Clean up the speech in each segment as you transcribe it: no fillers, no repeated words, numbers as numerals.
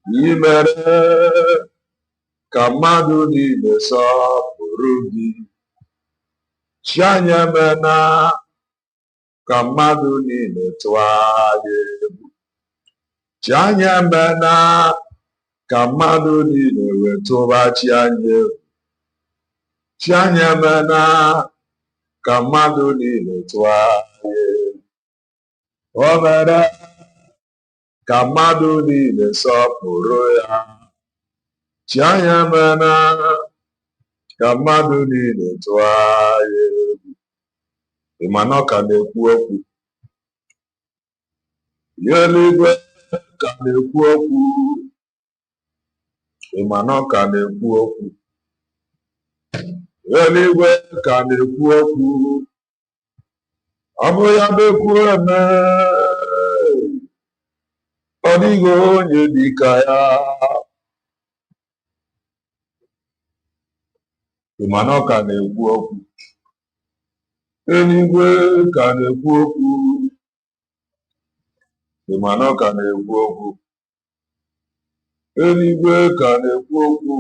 Imere kamadu niile sọpụrụ gị. Chianyemena ka mmadụ niile tụọ ya egwu. Chianyemena ka mmadụ niile wetụba chi anyị egwu. Chianyemena ka mmadụ niile tụọ ya egwu. O mere ka mmadụ niile sọpụrụ ya. Chianyemena ka mmadụ niile tụọ ya egwu. Ị ma na ọ ka na-ekwu okwu. Eluigwe ka na-ekwu okwu. Ị ma na ọ ka na-ekwu okwu. Eluigwe ka na-ekwu okwu. Ọ bụ ya bụ ekwu eme. Ọ dịghị onye dị ka ya. Ị ma na ọ ka na-ekwu okwu. Eluigwe ka na-ekwu okwu. Ị ma na ọ ka na-ekwu okwu. Eluigwe ka na-ekwu okwu.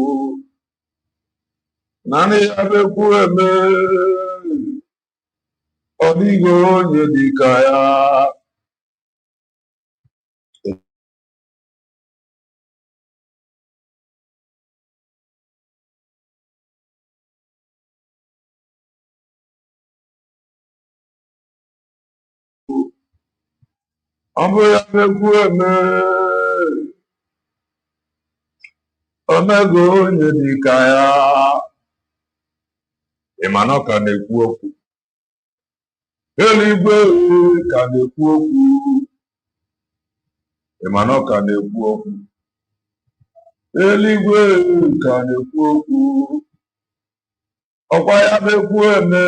Naanị ya bụ ekwu eme. Ọ dịghị onye dị ka ya. Ọ bụ ya bụ ekwu eme. O mego onye dị ka ya. Ị ma na ọ ka na-ekwu okwu. Eluigwe ka na-ekwu okwu. Ị ma na ọ ka na-ekwu okwu. Eluigwe ka na-ekwu okwu. Ọkwa ya bụ ekwu eme.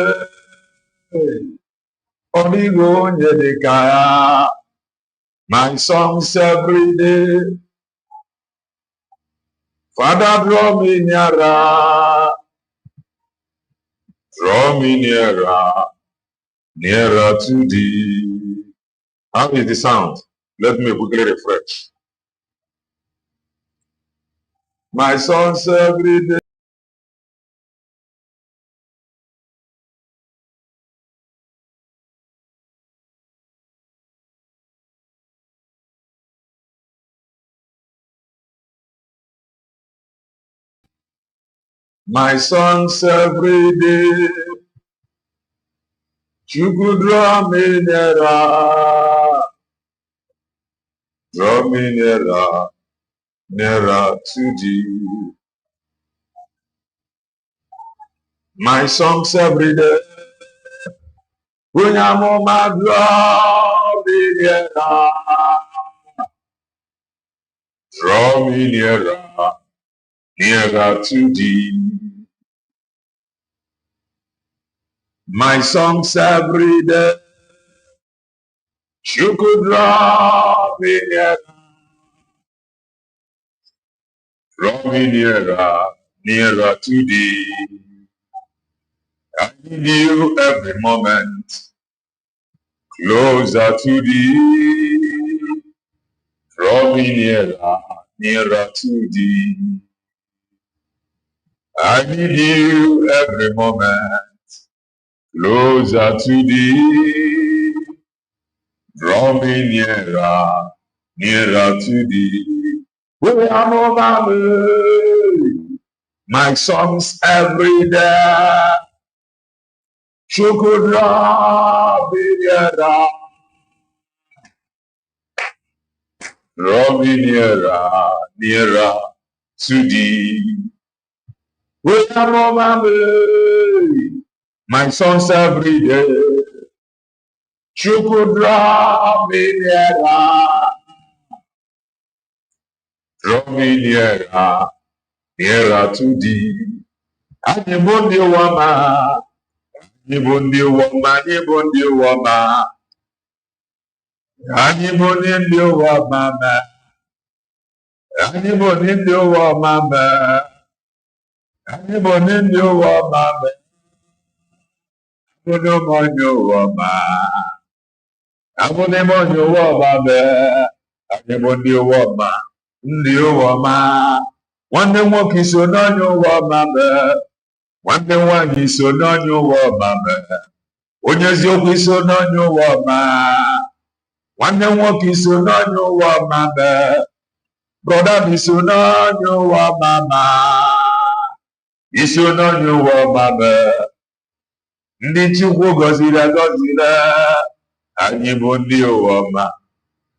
Ọ dịghị onye dị ka ya. My songs every day. Father, draw me nearer. Draw me nearer. Nearer to thee. How is the sound? Let me quickly refresh. My songs every day. My songs every day. You could draw me nearer. Draw me nearer. Nearer to thee. My songs every day. When I'm on my draw me nearer. Draw me nearer. Nearer to thee. My songs every day. You could draw me nearer. Draw me nearer, nearer to thee. I need you every moment. Closer to thee. Draw me nearer, nearer to thee. I need you every moment. Closer to thee. Draw me nearer, nearer to thee. We are over me. My songs every day. You could draw me nearer. Draw me nearer, nearer to thee. We are over me. My songs every day. You could draw me nearer. Draw me nearer, nearer to thee. Anyibundi wama, anyibundi wama, anyibundi wama, anyibundi wama, anyibundi wama, anyibundi wama, anyibundi wama, anyibundi wama, anyibundi wama. ndị ụwa ọma. Nwanne nwoke iso n'onye ụwa ọma mee. Nwanne nwaanyị iso n'onye ụwa ọma mee. Onye eziokwu iso n'onye ụwa ọma. Nwanne nwoke iso n'onye ụwa ọma mee. Brọda m iso n'onye ụwa ọma mee. Iso n'onye ụwa ọma mee. Ndị Chukwu gọziri agọziri, anyị bụ ndị ụwa ọma.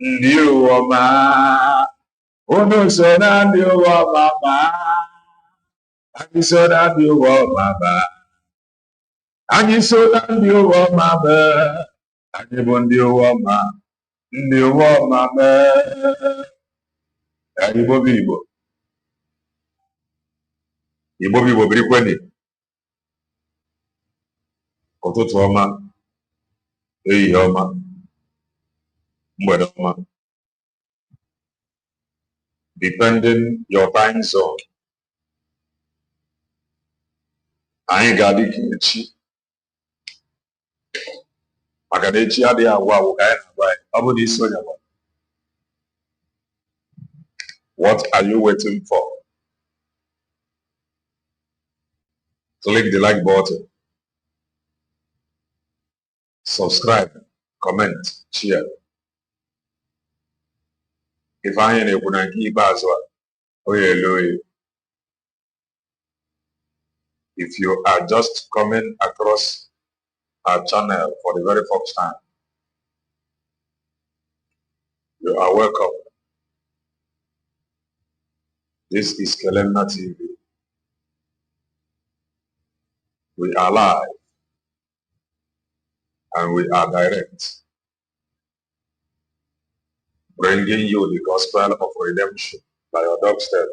Ndị ụwa ọma. Unu so na ndị ụwa ọma ma. Anyị so na ndị ụwa ọma ma. Anyị so na ndị ụwa ọma ma. Anyị bụ ndị ụwa ọma. Ndị ụwa ọma ma. Igbo bụ Igbo. Igbo bụ Igbo birikweni. Ụtụtụ ọma. Ehihie ọma. Mgbede ọma. Depending your time zone. Anyị ga-adị ka echi. Maka na echi adịghị agwụ agwụ ka anyị na-agwa anyị. Ọ bụ na isi onye gwa. What are you waiting for? Click the like button. Subscribe, comment, share. If I ain't able to keep as well, if you are just coming across our channel for the very first time, you are welcome. This is Kelemna TV. We are live and we are direct, bringing you the gospel of redemption by your doorstep.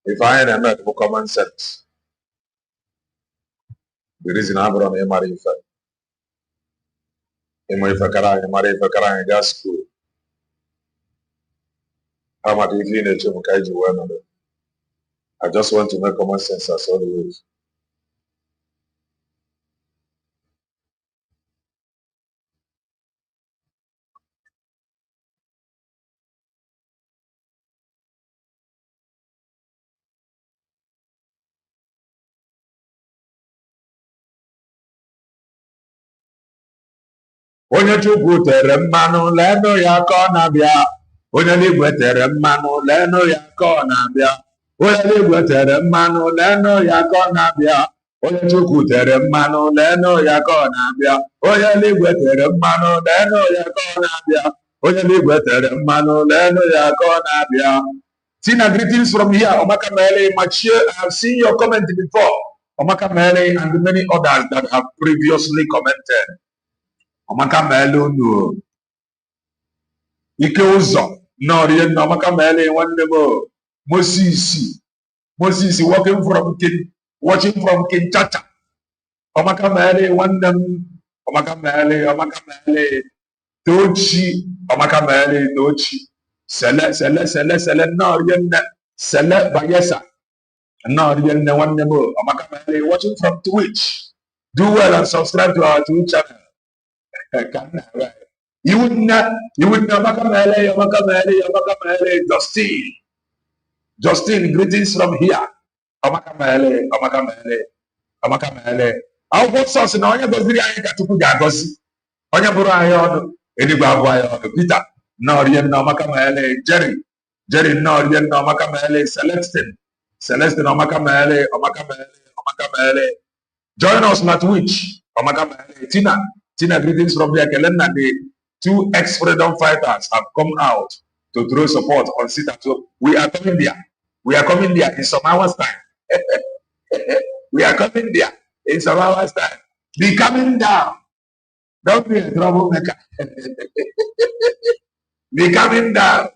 If I ain't met for common sense, the reason I'm going to marry if I just school. How much if you need to I just want to make common sense as always. Onye Chukwu tere mmanụ leenụ ya ka ọ na-abịa. Onye eluigwe tere mmanụ leenụ ya ka ọ na-abịa. Onye eluigwe tere mmanụ leenụ ya ka ọ na-abịa. Onye Chukwu tere mmanụ leenụ ya ka ọ na-abịa. Onye eluigwe tere mmanụ leenụ ya ka ọ na-abịa. Onye eluigwe tere mmanụ leenụ ya ka ọ na-abịa. Tina, greetings from here. Omaka Mele, Machie, I have seen your comment before. Omaka Mele and many others that have previously commented. Omaka Mele no. Ike Uzo. No, Omaka Mele one level. Moses watching from Kinshasa. Omaka Mele one them. Omaka Mele. Tochi. Omaka Mele Tochi. Sele no yen sele bayesa. No yen one level. Omaka Mele watching from Twitch. Do well and subscribe to our Twitch channel. You would not Omaka Mele, Justin, greetings from here. Omaka Mele. Our what source in Onya Goziri Ayaka to Pugagosi. Onya Burayon, Edibaba, Peter, Norian Omaka Mele, Jerry Norian Omaka Mele, Celestine Omaka Mele. Join us on Twitch, Omaka Mele, Tina, greetings from here. Kelena, the two ex-freedom fighters have come out to throw support on Sita. So we are coming there in some hours time. We are coming there in some hours time. Be coming down. Don't be a troublemaker. Be coming down.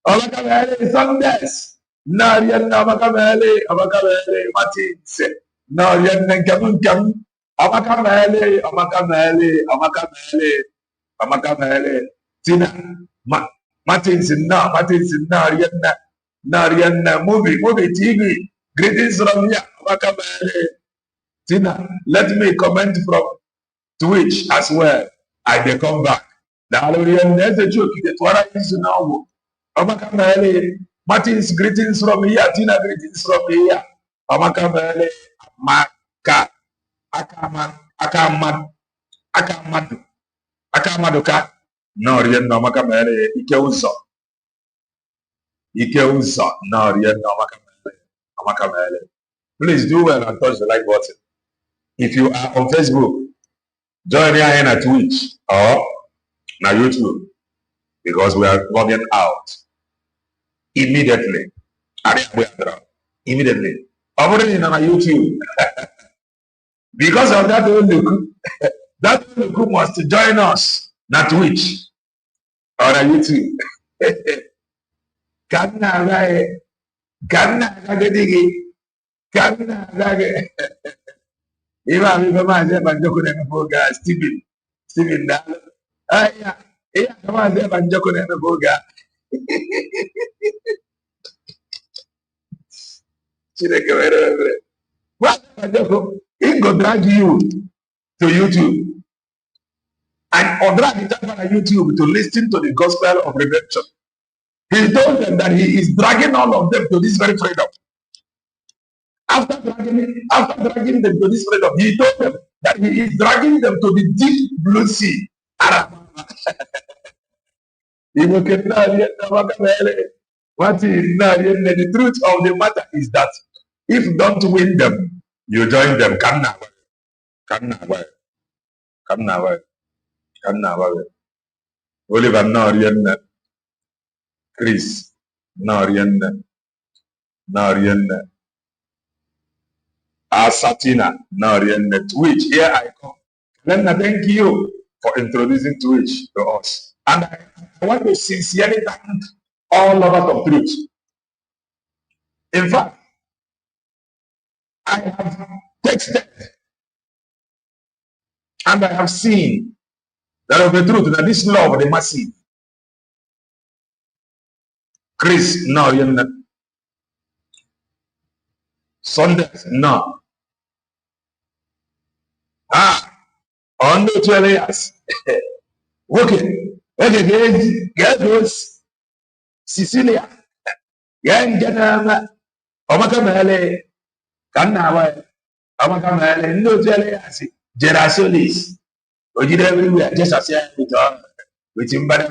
Omaka Mele, Sundays. No, you're not Omaka Mele, Martins. No, you're not coming. Omaka Mele. Tina, Martins, Nariana, movie, TV. Greetings from here, Omaka Mele. Tina, let me comment from Twitch as well. I will come back. Hallelujah. There's a joke. That's what I used to know. Amakamele. Martin's greetings from here. Tina greetings from here. Amakamele. Maka. Akaman. Akaman. Akamadu. Akamaduka. No, rien no makamele. Ike uso. Ike uso. No, rien no makamele. Amakamele. Please do well and touch the like button. If you are on Facebook, join me here at Twitch or na YouTube because we are logging out immediately. Immediately. Already on YouTube. Because of that look, that look must join us na Twitch or na YouTube. Kanna Iba mi kama ase banjoko na mfoga Steven Dalo. Aya, kama ase banjoko na mfoga. Chineke were. What banjoko? He go drag you to YouTube. And or drag it on YouTube to listen to the gospel of redemption. He told them that he is dragging all of them to this very freedom. After dragging them to this freedom, he told them that he is dragging them to the deep blue sea. The truth of the matter is that if you don't win them, you join them. Oliver Norian, Chris Norian, Satina Norian, Twitch. Here I come. Then thank you for introducing Twitch to us. And I want to sincerely thank all lovers of truth. In fact, I have texted and I have seen that of the truth, that this love of the massive. Chris Norian, Sundays, no. On the 12 years. Okay, get those Cecilia. Get Omakamele, Kanawa, Omakamele, no 12 years. Gerasolis. Everywhere, just as with him, but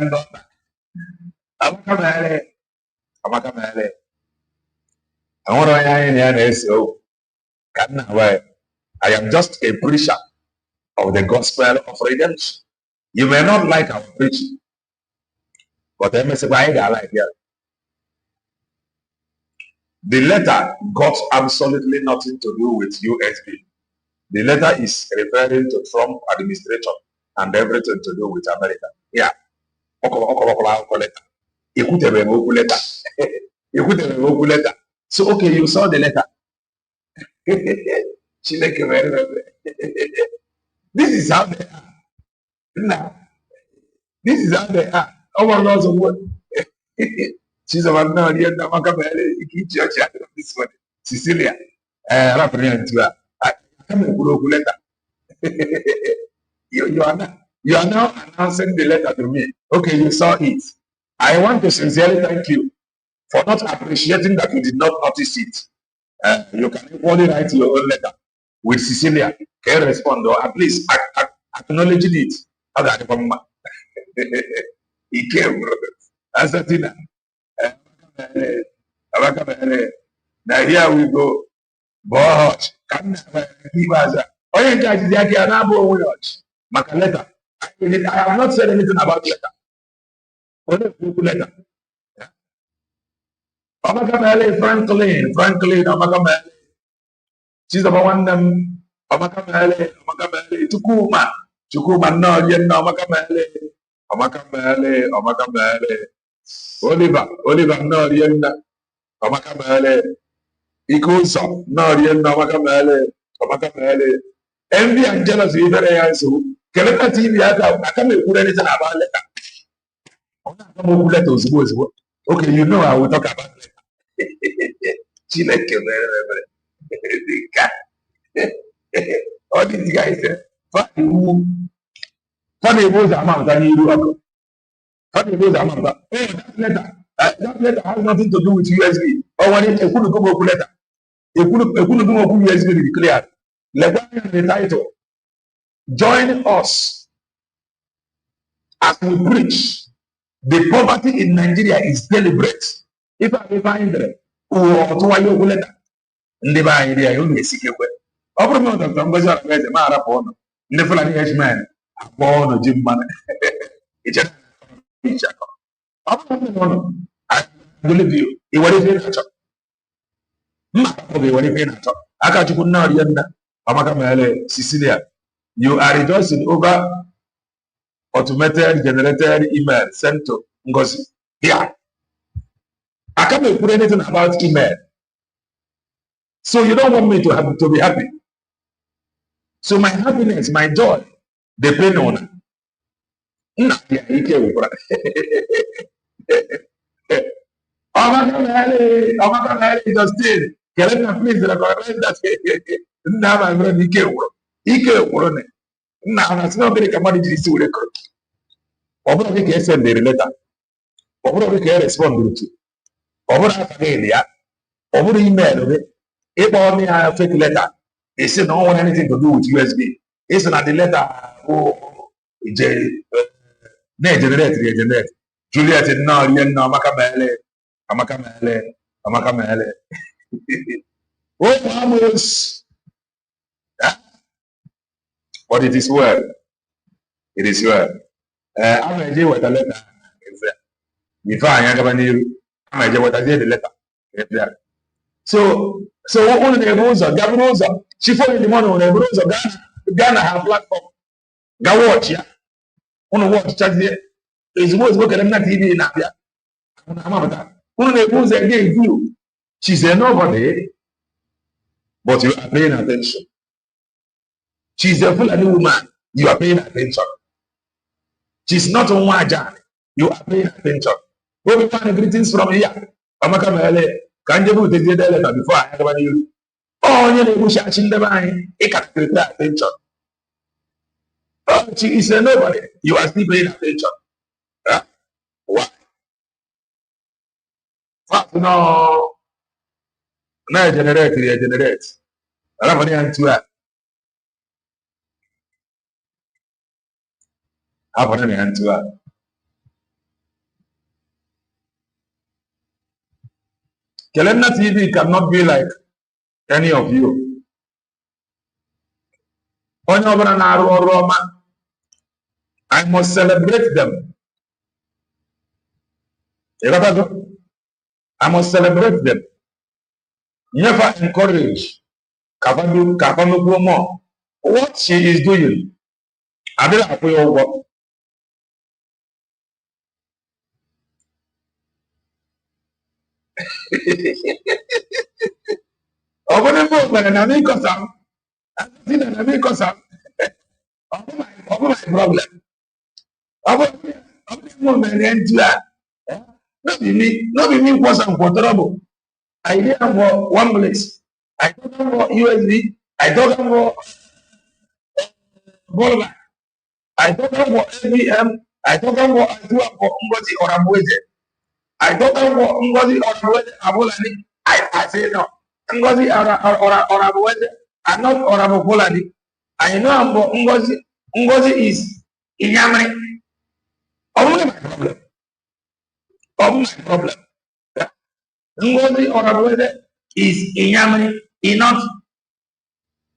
Omakamele. I want to so I am just a preacher of the gospel of redemption. You may not like our preaching, but I like it. The letter got absolutely nothing to do with USB. The letter is referring to Trump administration and everything to do with America. Yeah. So okay, you saw the letter. This is how they are. Now, this is how they are. Oh my God, so what? She's about now. This one, Cecilia. I come letter. You are now announcing the letter to me. Okay, you saw it. I want to sincerely thank you for not appreciating that you did not notice it. You can equally write your own letter with Cecilia. Can respond or at least acknowledge it. He came, Asatina. Now here we go. But I have not said anything about letter. Only letter. Franklin, Omakamele. She's the one them Omakamele, Tukuma, no, Omakamele, Oliver, no, Omakamele, Ikuso, no, Omakamele, envy and jealousy, very answer. Keleka TV, I can't put anything about letter. Okay, you know I will talk about letter. All these guys, funny moves amount and you How do you know that matter? Oh, that letter has nothing to do with USB. Or when it could go letter. It couldn't go USB to be clear. Let the title. Join us as we preach. The poverty in Nigeria is deliberate. If I find it, to why you will let ndị be anyị dị ya unu esikekwe ọ bụrụ na Dr. Ngozi Ọrakaeze ma arapụ ọnụ ndị Fulani Herdsmen akpọ ọnụ ji mmanụ ichekọ ọ bụrụ na ọnụ agụlebi iwere ife na-achọ mma ọ bụ iwere ife na-achọ aka Chukwu nna ọrịa nna Amaka Mele Cecilia, you are rejoicing over automated generated email sent to Ngozi. Yeah, I can't put anything about email. So you don't want me to be happy. So my happiness, my joy, depend on it. Amaka Mele just did. Please recognize that. Nna my friend ike gwụrụ ne nna ha na-asị na obere ka mmadụ jiri isi were kọrọ ọ bụrụ gị ka e sendịrị leta ọ bụrụ gị ka e respondụrụ tu ọ bụrụ aka gị ya ọ bụrụ email gị ịkpọ ọnụ ya fake letter isi na ọ nwere anything to do with USB isi na the letter na-egenerate Juliet nnọọ rie nna Amaka Mele oh Amos. But it is well. It is well. I'm going to with a letter. Before I am going to with a letter. So all the rules of governors, she follow the money on the rules of Ghana have platform. Go watch ya. On the watch chat there. Is most work at TV in Abia. One of the rules I gave you. She said nobody, but you are paying attention. She's a Fulani woman. You are paying attention. She's not on Wajan. You are paying attention. Go be find greetings from here. Amaka Mele. Can you put the letter before I have you? Oh, you know, she in the mind. It can pay attention. Oh, she is a nobody. You are still paying attention. Why? No. No, generate. I don't want to answer. Happened in Antua. Kelena TV cannot be like any of you. I must celebrate them. I must celebrate them. Never encourage Kabandu more. What she is doing. I didn't have to work. Ọbụna mgbe ogbere na n'ịkọsa m, asị na n'ịkọsa m, ọ bụ my problem. Ọbụna mgbe ogbere ntu a, no be me kwọsa m for trouble. I dey am for one place. I talk am for USB. I talk am for Volva. I talk am for ABM. I talk am for Antua for Ngozi Ọrabueze. I don't know what Ngozi Ọrabueze. I say no. Ngozi Ọrabueze are not Ọrabueze. I know Ngozi is Inyamiri. Only my problem. My problem. Ngozi Ọrabueze is Inyamiri, not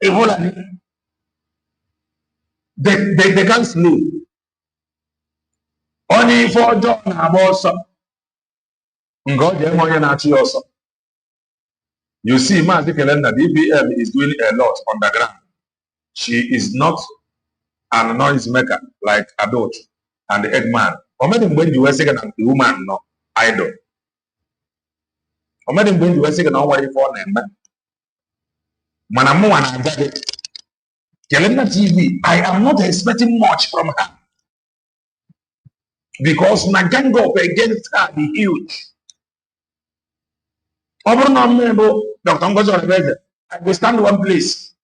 Fulani. They can't sleep. Only for John Abosa. You see, Mazi Kelenda, DBM is doing a lot on the ground. She is not an noise maker like Adot and the Eggman. Or maybe when you were second and the woman, no, idol. Or maybe when you were second, no, why for them? Manamu and Agade. Kelenda TV, I am not expecting much from her. Because Nagango against her is huge. Over no member, Dr. Ngozi Ọrakaeze, I will stand one place.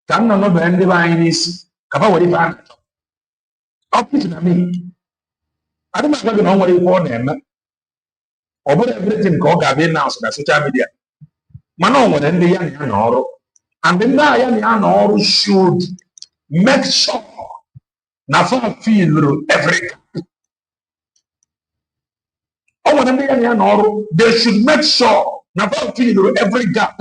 Can no be ndị be anyị n'isi. Kapa were ife a na-achọ. Ọ pụtụ na me. adị m agwa gị na ọ nwere ife ọ na-eme ọ bụrụ everything ka ọ ga-abịa announce na social media mana ọ nwere ndị ya na ya na ọrụ and ndị a ya na ya na ọrụ should make sure na fa feel every ọ nwere ndị ya na ya na ọrụ they should make sure na fa feel every gap.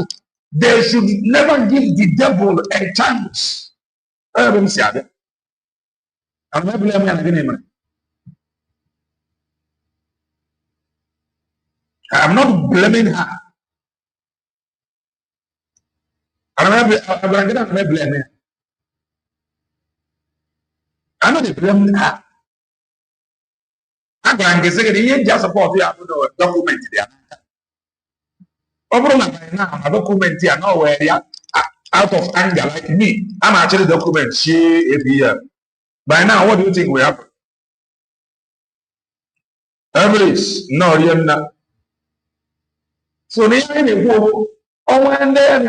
They should never give the devil a chance. Ebe m si adị ana m ebule m ya na gịnị mere I am not blaming her. I know they blame her. I can get second just support you document there. Over now, a document here nowhere out of anger like me. I'm actually document she ABM. By now, what do you think will happen? Everest, no, you're not. So the enemy who when they are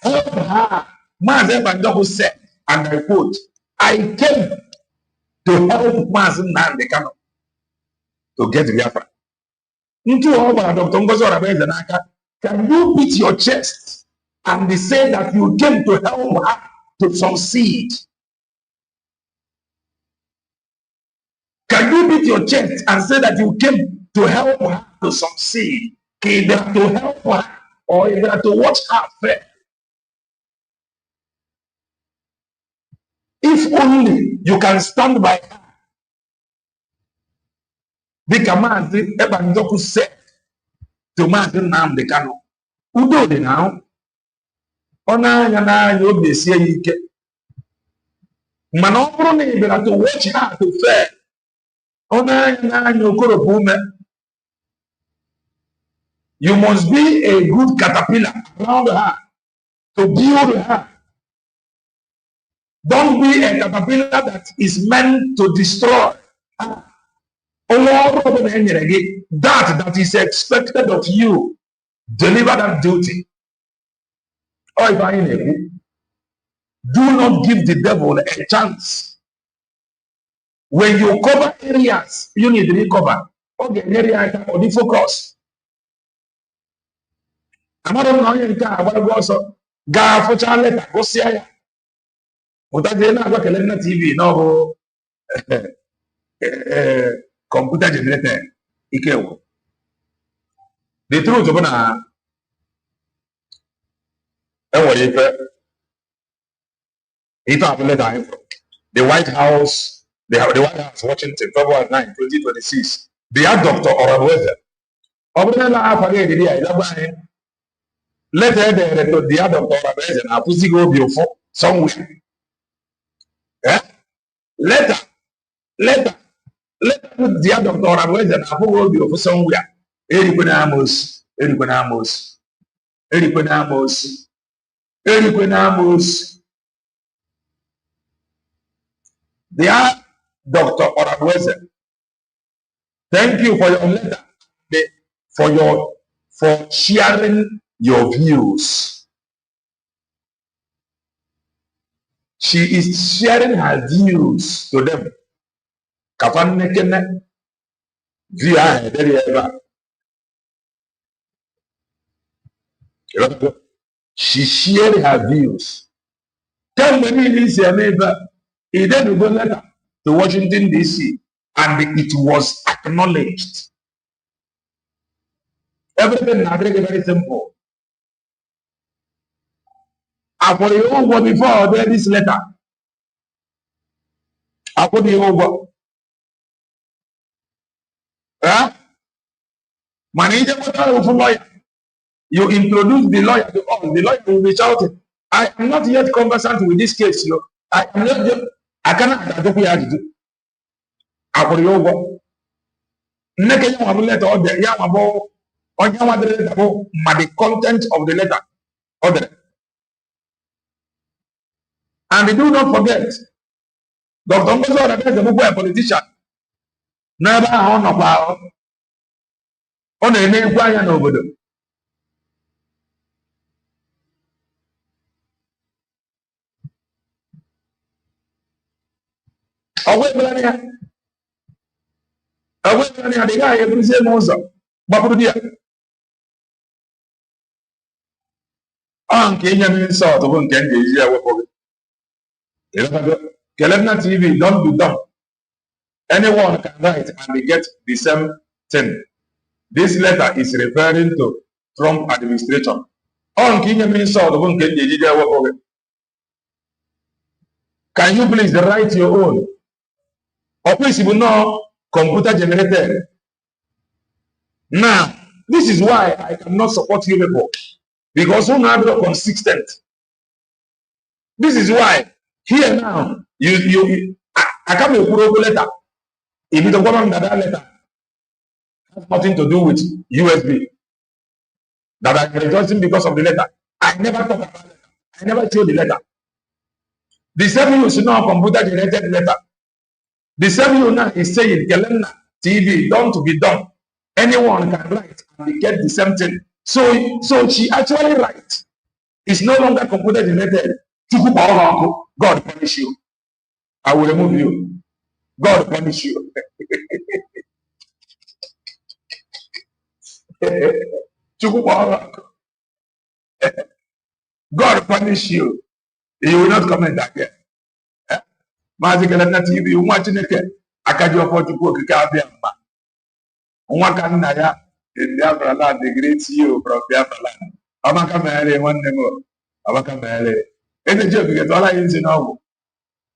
help her. Mazen Bandoku said, and I quote, I came to help Mazen Nandekano to get Biafra. Into over Dr. Ngozo Rabezenaka, can you beat your chest and say that you came to help her to succeed? Can you beat your chest and say that you came to help her to succeed? Either to help her or either to watch her fail? If only you can stand by her. The command Ebandoku said to Martin Namdekano, Udo de now, Ona Yana Yobesia Ike. Manobrone to watch her to fail. Ona Yana Yokoro. You must be a good caterpillar around her to build her. Don't be a caterpillar that is meant to destroy. That is expected of you. Deliver that duty. Or if I do not give the devil a chance. When you cover areas, you need to recover. Okay, area or the focus. I'm not going to also go for Charlotte. Go see ya. TV no computer generated. The truth of the White House, the White House, Washington, February 9, 2026. They are Dr. Orabweze. Let her to the other Dr. Orabweze and Apusi go before somewhere. Eh? Let her put the other Dr. Orabweze and Apu go before somewhere. Eriquenamos. They are Dr. Orabweze. Thank you for your letter, for sharing your views. She is sharing her views to them. She shared her views. Tell me this neighbor. He then go letter to Washington DC, and it was acknowledged. Everything is very simple. After you over before this letter, after you over, manager lawyer. You introduce the lawyer to all. The lawyer will be shouting, I am not yet conversant with this case. I am not yet. I cannot do it. After you over, the content of the letter. Order. And do not forget, Dr. Ngozo is a politician. Never on a power. On a name, why and over them. Away Melania. Away Melania, the guy every same also. Babudia. Kenya means sort of one can be here. Kelena TV, don't be dumb. Anyone can write and they get the same thing. This letter is referring to Trump administration. Kenya means sort of one can be here. Can you please write your own? Or please, you will know computer generated. Now, this is why I cannot support you people. Because you are not consistent. This is why here now, I come with a letter. If you don't want that letter, has nothing to do with USB. That I'm rejoicing because of the letter. I never talk about it. I never show the letter. The same you should know computer generated letter. The same you now is saying, Kelena TV, don't be done. Anyone can write and get the same thing. So she actually writes. It's no longer computer generated. God punish you. I will remove you. God punish you. God punish you. You will not comment again. Kelena TV, you watching it? I can't do a Chukwu Kikabia. One na ya in Biafra land, the great CEO from Biafra land. Amaka Mele, one name. Amaka Mele. And the job because all I in now.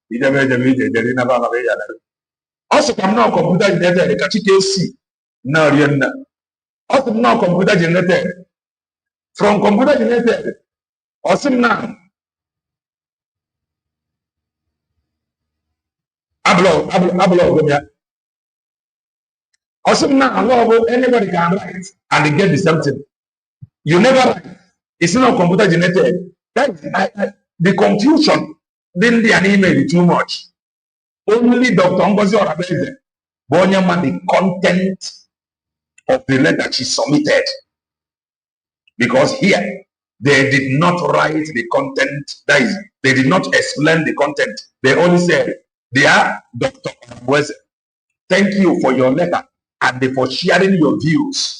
He never did the Nava. Also, come now, computer generated, the Kachiki. Now, also now, computer generated. From computer generated. Also now. Ablo. Also now, anybody can write and they get the same thing. You never write. It's not computer generated. That is, the confusion didn't the email too much. Only Dr. Ngozi Orabeze, Bonyama, the content of the letter she submitted. Because here, they did not write the content. That is, they did not explain the content. They only said, dear Dr. Orabeze, thank you for your letter and for sharing your views.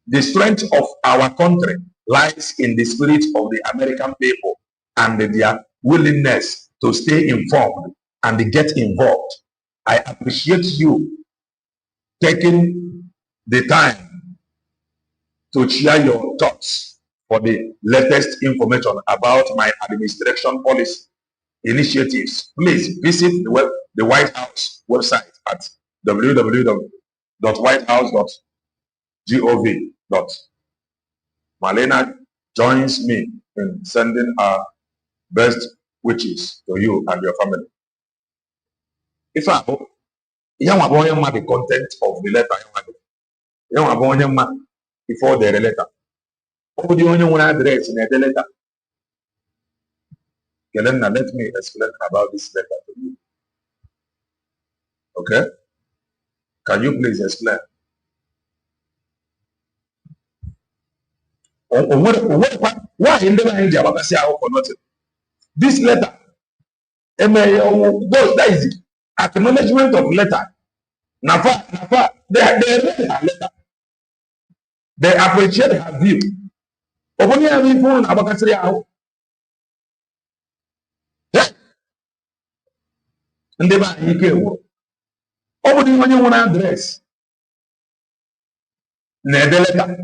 The strength of our country lies in the spirit of the American people and their willingness to stay informed and get involved. I appreciate you taking the time to share your thoughts for the latest information about my administration policy initiatives. Please visit the White House website at www.whitehouse.gov. Malena joins me in sending our best wishes to you and your family. If I hope, you have the content of the letter. You have before the letter. Who do you want to address in the letter? Kelena, let me explain about this letter to you. Okay? Can you please explain? Why in the India? For nothing. This letter, that is acknowledgement of letter. Nafa, they read her letter. They appreciate her view. Only have been phone about and they buy you care. Nobody when you want to address. The letter.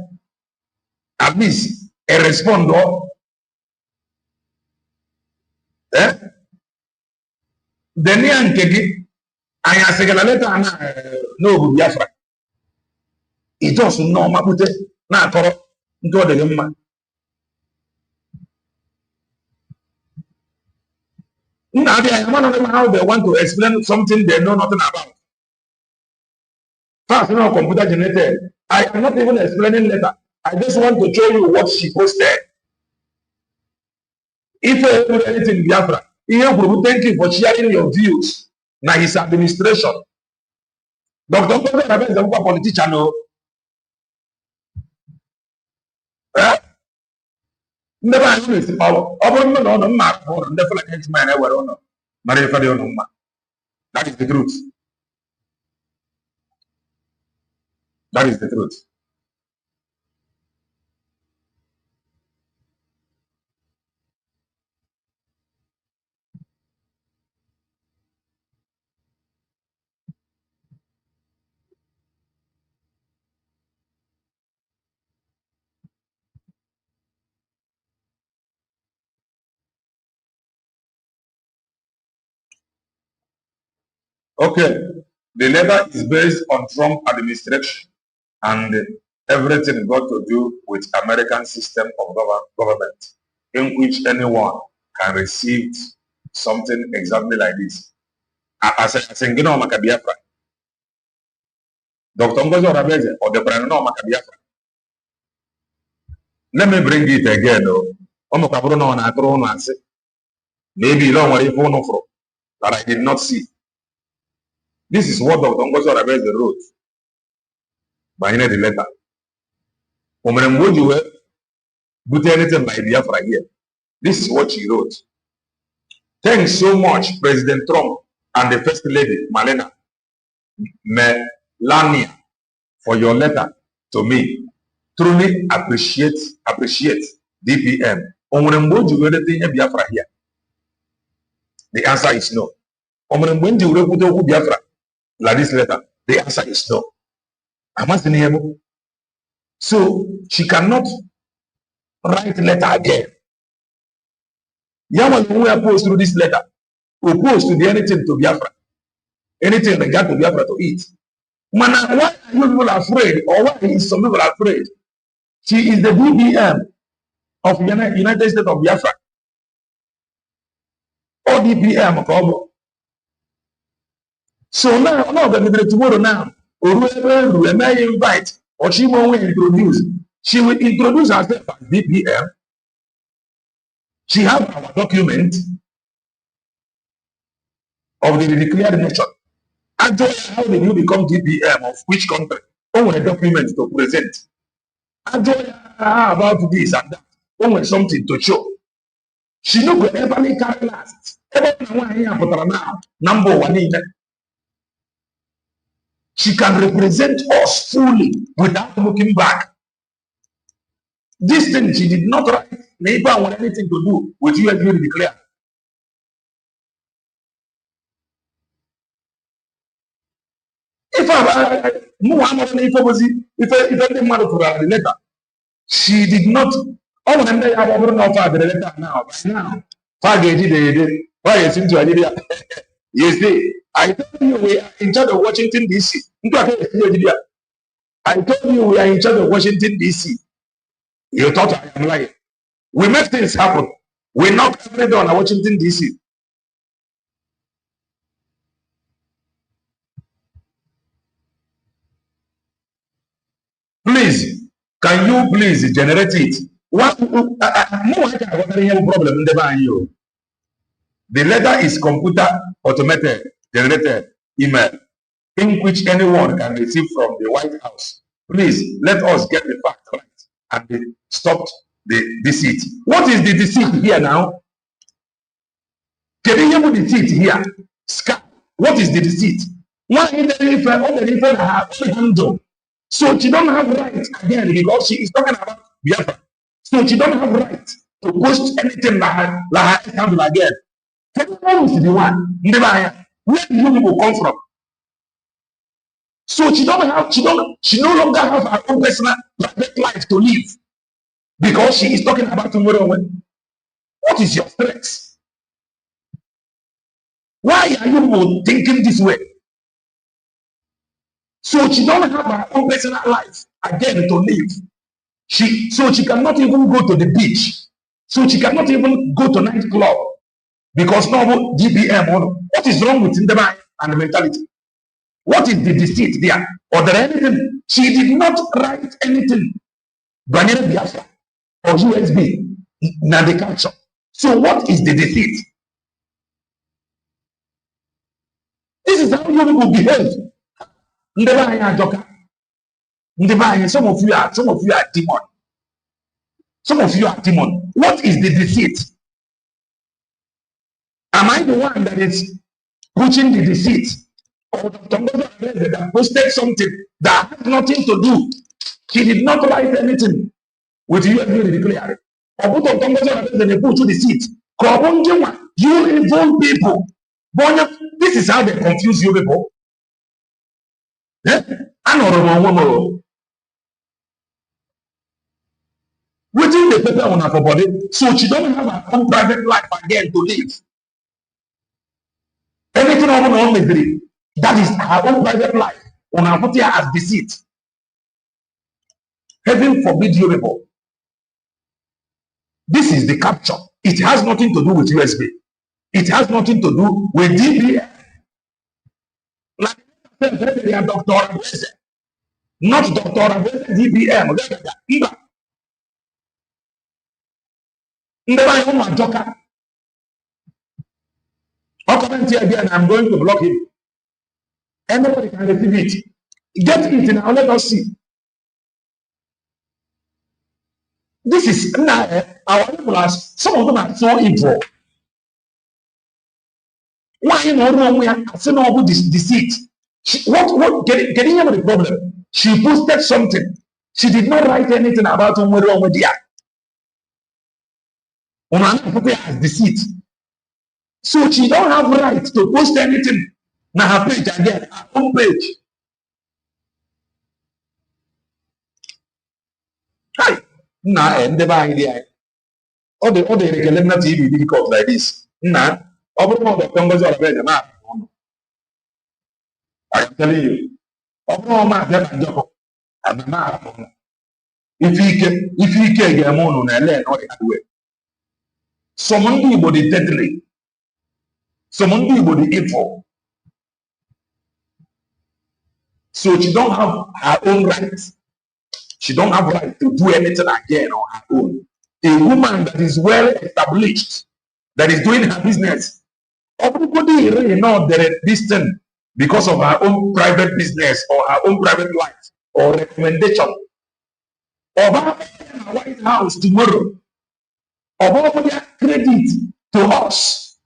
At least a respond. The near Kegi, I ask a letter no Biafra. It just no Mapute, not for go the man. Now I am one of them how they want to explain something they know nothing about. First, no computer generated. I am not even explaining letter. I just want to show you what she posted. If you put anything in Biafra, thank you for sharing your views. Now his administration. Dr. Ngozi Orabeze is a politician. Never I know power. No, definitely man ever on. Maria Fadio. That is the truth. That is the truth. Okay. The letter is based on Trump administration and everything got to do with American system of government in which anyone can receive something exactly like this. As in Gino Makabiafra, Dr. Ngozi Orabeze or the Brano Makabiafra. Let me bring it again. Maybe long way for that I did not see. This is what Dr. Ngozi Orabeze wrote by the letter. Put anything by Biafra here. This is what she wrote. Thanks so much, President Trump and the First Lady, Malena Melania, for your letter to me. Truly appreciate DPM. Biafra here. The answer is no. Biafra, like this letter, the answer is no. So she cannot write letter again. Yaman who opposed to this letter, opposed to the anything to Biafra, anything regard to Biafra to eat. Man, why are you people afraid, or why is some people afraid? She is the DPM of United States of Biafra, or DPM of. So now, tomorrow now, or whoever may invite, or she will introduce. She will introduce herself as DPM. She has our document of the declared nation. Actually, how did you become DPM of which country? Only a document to present. Actually, how about this and that? Only something to show. She no go ever carry last. Number one in it. She can represent us fully without looking back. This thing she did not write, neither want anything to do with you as you declare. If the letter, she did not. Oh, and I have offered the letter now. Yes, I told you we are in charge of Washington DC. I told you we are in charge of Washington DC. You thought I am lying. We make things happen. We knock every door on Washington DC. Please, can you please generate it? What problem in the van? The letter is computer automated, generated email in which anyone can receive from the White House. Please let us get the fact right and stop the deceit. What is the deceit here now? Can you hear the deceit here? What is the deceit? So she don't have right again because she is talking about Biafra. So she don't have right to post anything like her account again. Who is the one? Where do you people come from? So she no longer have her own personal private life to live because she is talking about tomorrow. What is your stress? Why are you people thinking this way? So she don't have her own personal life again to live. So she cannot even go to the beach. So she cannot even go to nightclub because no DPM. What is wrong with the mind and the mentality? What is the deceit there? Or there anything? She did not write anything. Banana Biafra or USB na the culture. So what is the deceit? This is how you people behave. Some of you are demon. Some of you are demon. What is the deceit? Am I the one that is pushing the deceit, or Dr. Ngozi Ohaneze that posted something that has nothing to do. She did not write anything with USB declared. Or Dr. Ngozi Ohaneze they put to deceit. You evil people. This is how they confuse you people. Yeah? Within the paper on her body, so she don't have her own private life again to live. Anything on misery, that is her own private life. On her put here as deceit. Heaven forbid you people. This is the capture. It has nothing to do with USB. It has nothing to do with DBM. Like they are Dr. Ohaneze, not Dr. Ohaneze DBM. I'll comment here again. I'm going to block him. Anybody can receive it. Get it now. Let us see. This is now our people are some of them are so evil. Why in all wrong we are saying about this deceit? What getting over the problem? She posted something. She did not write anything about wrong with her. As deceit. So she don't have right to post anything. Now her page again, her own page. Hi. Now and the idea. All the Kelena TV difficult like this. Now, over the Congress of the I am telling you. Over my job. I'm a man. If he can get more on a land or way. Someone do body deadly. Someone do body evil. So she don't have her own rights. She don't have right to do anything again on her own. A woman that is well established, that is doing her business. Everybody really know that this thing because of her own private business or her own private life or recommendation. Or her White House tomorrow. Or their credit to us.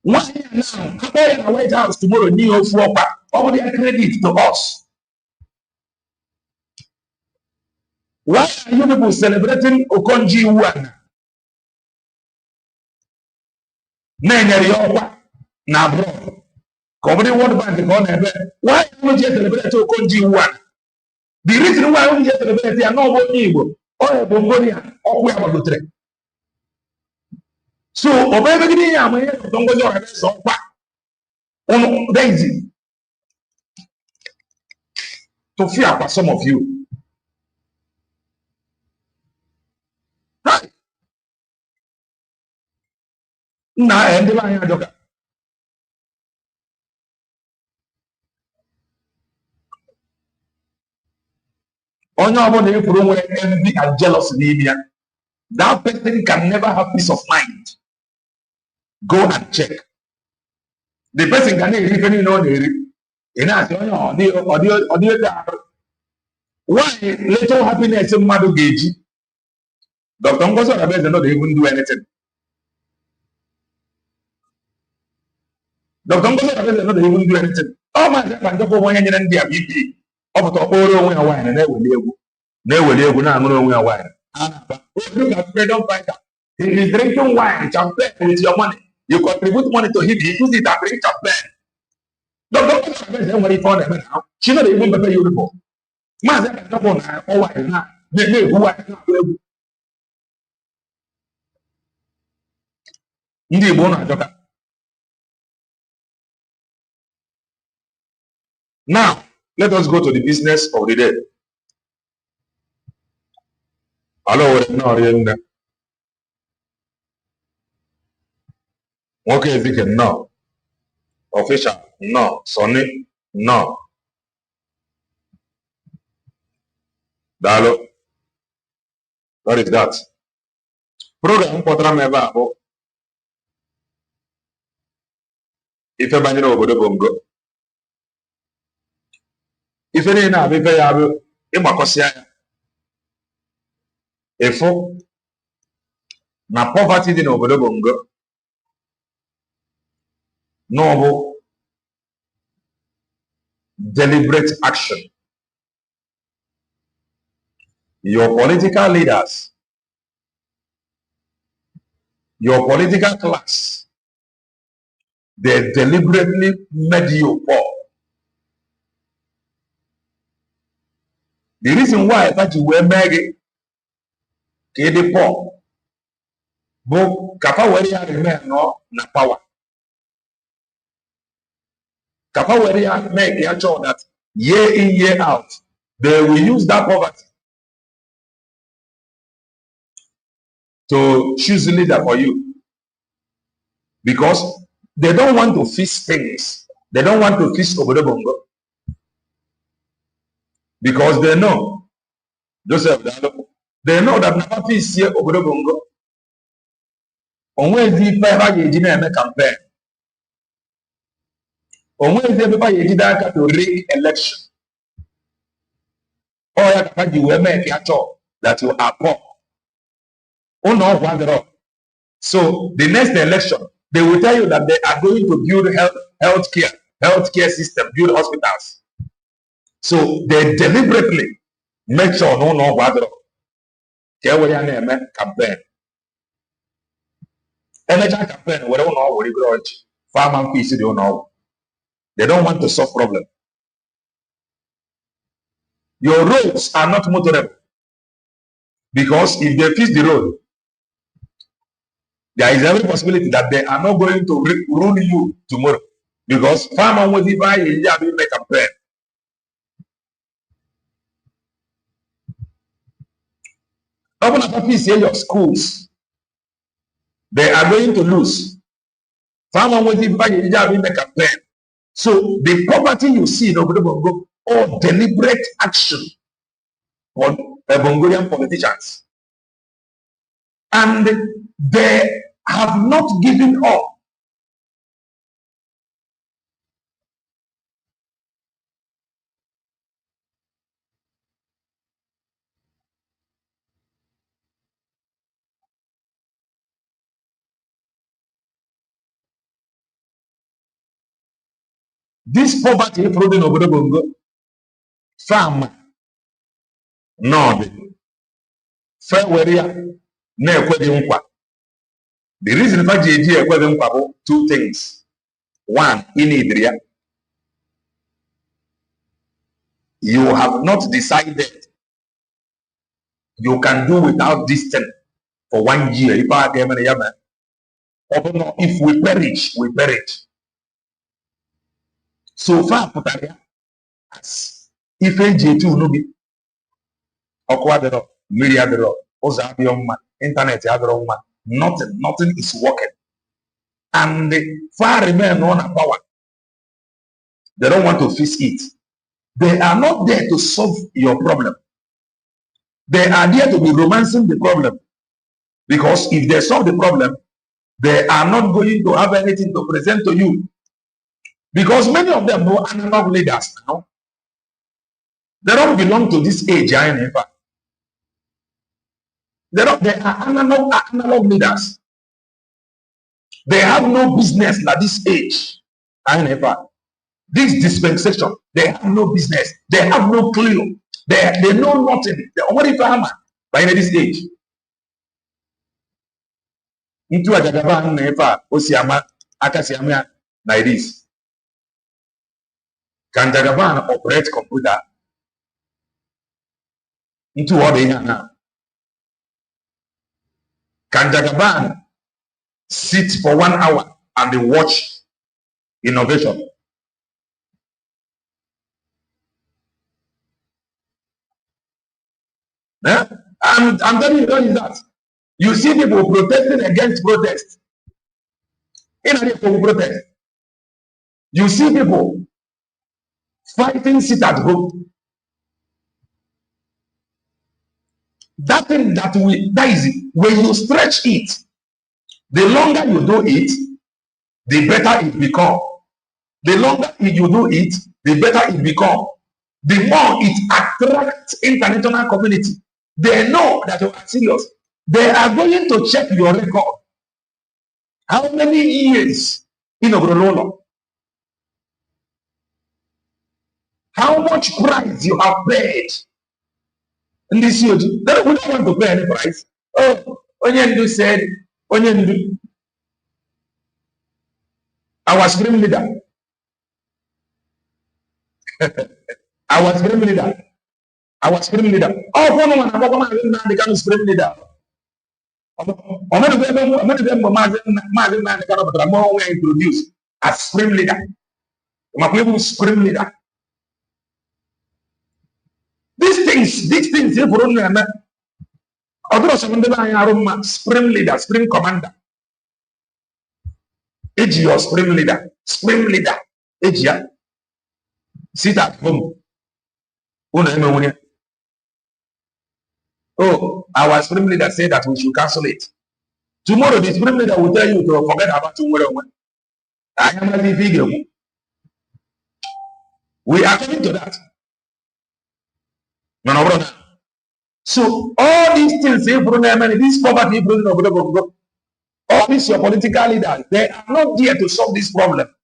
Why now? In the White House tomorrow, New York, over their credit to us. Why are you people celebrating Okonji Iweala? Na abroad. Company World Bank. Why are you celebrating Okonji Iweala? The reason why we celebrate is not about Igbo. Or Bongonia, or we have a good. So, obey I'm here to go to so on Daisy. To fear for some of you. Hi. Now, and the line joker. On your body, envy and jealousy in India. That person can never have peace of mind. Go and check. The person can even know the why little happiness in Madu Geji? Dr. Ngozi Ohaneze not even do anything. Dr. Ngozi Ohaneze not even do anything. Oh my God, and go one and the BP of the old wine and never live now. Look at freedom fighter. He is drinking wine, champagne with your money. You contribute money to him, he use it and drink champagne. Dr. Ngozi Ohaneze when he found them now, she not even prepare you before. Man, that can come on all wine now. Who are ndị Igbo na-ajọka. Now, let us go to the business of the day. Hello, no, okay, Ezike, no. Official, no. Sonny, no. Dalo. What is that? Program Potra Meva. Ife banyere obodo Bongo. Ife niile na ife ya bụ ịgbakọsị anya. Ịfụ na poverty dị n'obodo Bongo. noble, deliberate action. Your political leaders, your political class, they deliberately made you poor. The reason why I thought you were made the poor, but kapa wari remain no na power. Kapa wari make sure that year in, year out, they will use that poverty to choose a leader for you. Because they don't want to fix things. They don't want to fix Obodo Bongo. Because they know, Joseph Dalo, they know that never fix here Obodo Bongo. On Wednesday, you didn't make campaign. On Wednesday, you didn't to rig election. Or you will make a talk that you are poor. Oh no, one. So the next election, they will tell you that they are going to build healthcare system, build hospitals. So they deliberately make sure no bother. Campaign. Energy campaign, we don't know what you grow. Farm and peace, they don't know. They don't want to solve problem. Your roads are not motorable. Because if they fix the road, there is every possibility that they are not going to rule you tomorrow. Because farmer will buy a make campaign. Open up a your schools. They are going to lose. Farmer will buy a make campaign. So the poverty you see in Obodo Bongo, all deliberate action on Bongolian politicians. And they have not given up. This poverty from Obodo Bongo, farm, nod, fair warrior, ne nkwa. The reason for JD ekwe two things. One, in Idria, you have not decided you can do without this thing for 1 year. If we perish, we perish. So far, Putaria, as if NJ2 no be Okwadero, Miriadero, Ozabioma, Internet, Adroma, nothing is working. And far remain on a power. They don't want to fix it. They are not there to solve your problem. They are there to be romancing the problem. Because if they solve the problem, they are not going to have anything to present to you. Because many of them are analog leaders now. They don't belong to this age, in fact. They are analog leaders. They have no business at this age. This dispensation, they have no business. They have no clue. They know nothing. They're already farmer by this age. Into a Jagaban nefa Osiama Akasiama like this. Can Jagaban operate computer? Into what they are now? Can Jagaban sit for 1 hour and they watch innovation? Eh? I'm telling you that. You see people protesting against protest. In a protest. You see people fighting sit at home. That thing that is when you stretch it, the longer you do it, the better it becomes. The longer you do it, the better it becomes. The more it attracts international community. They know that you are serious. They are going to check your record. How many years in Obrololo? much price you have paid. And this year, we don't want to pay any price. Oh, Onyendu said, Onyendu, our scream leader. Our scream leader. Our scream leader. Oh, one woman, the kind of scream leader. Introduced as scream leader. Scream leader. These things, scream leader, scream commander. Age your scream leader, age ya. Sit at home. Oh, our scream leader said that we should cancel it. Tomorrow, the scream leader will tell you to forget about tomorrow. I am not the figure. We are coming to that. No, brother. So all these things, this poverty, all these your political leaders, they are not there to solve this problem.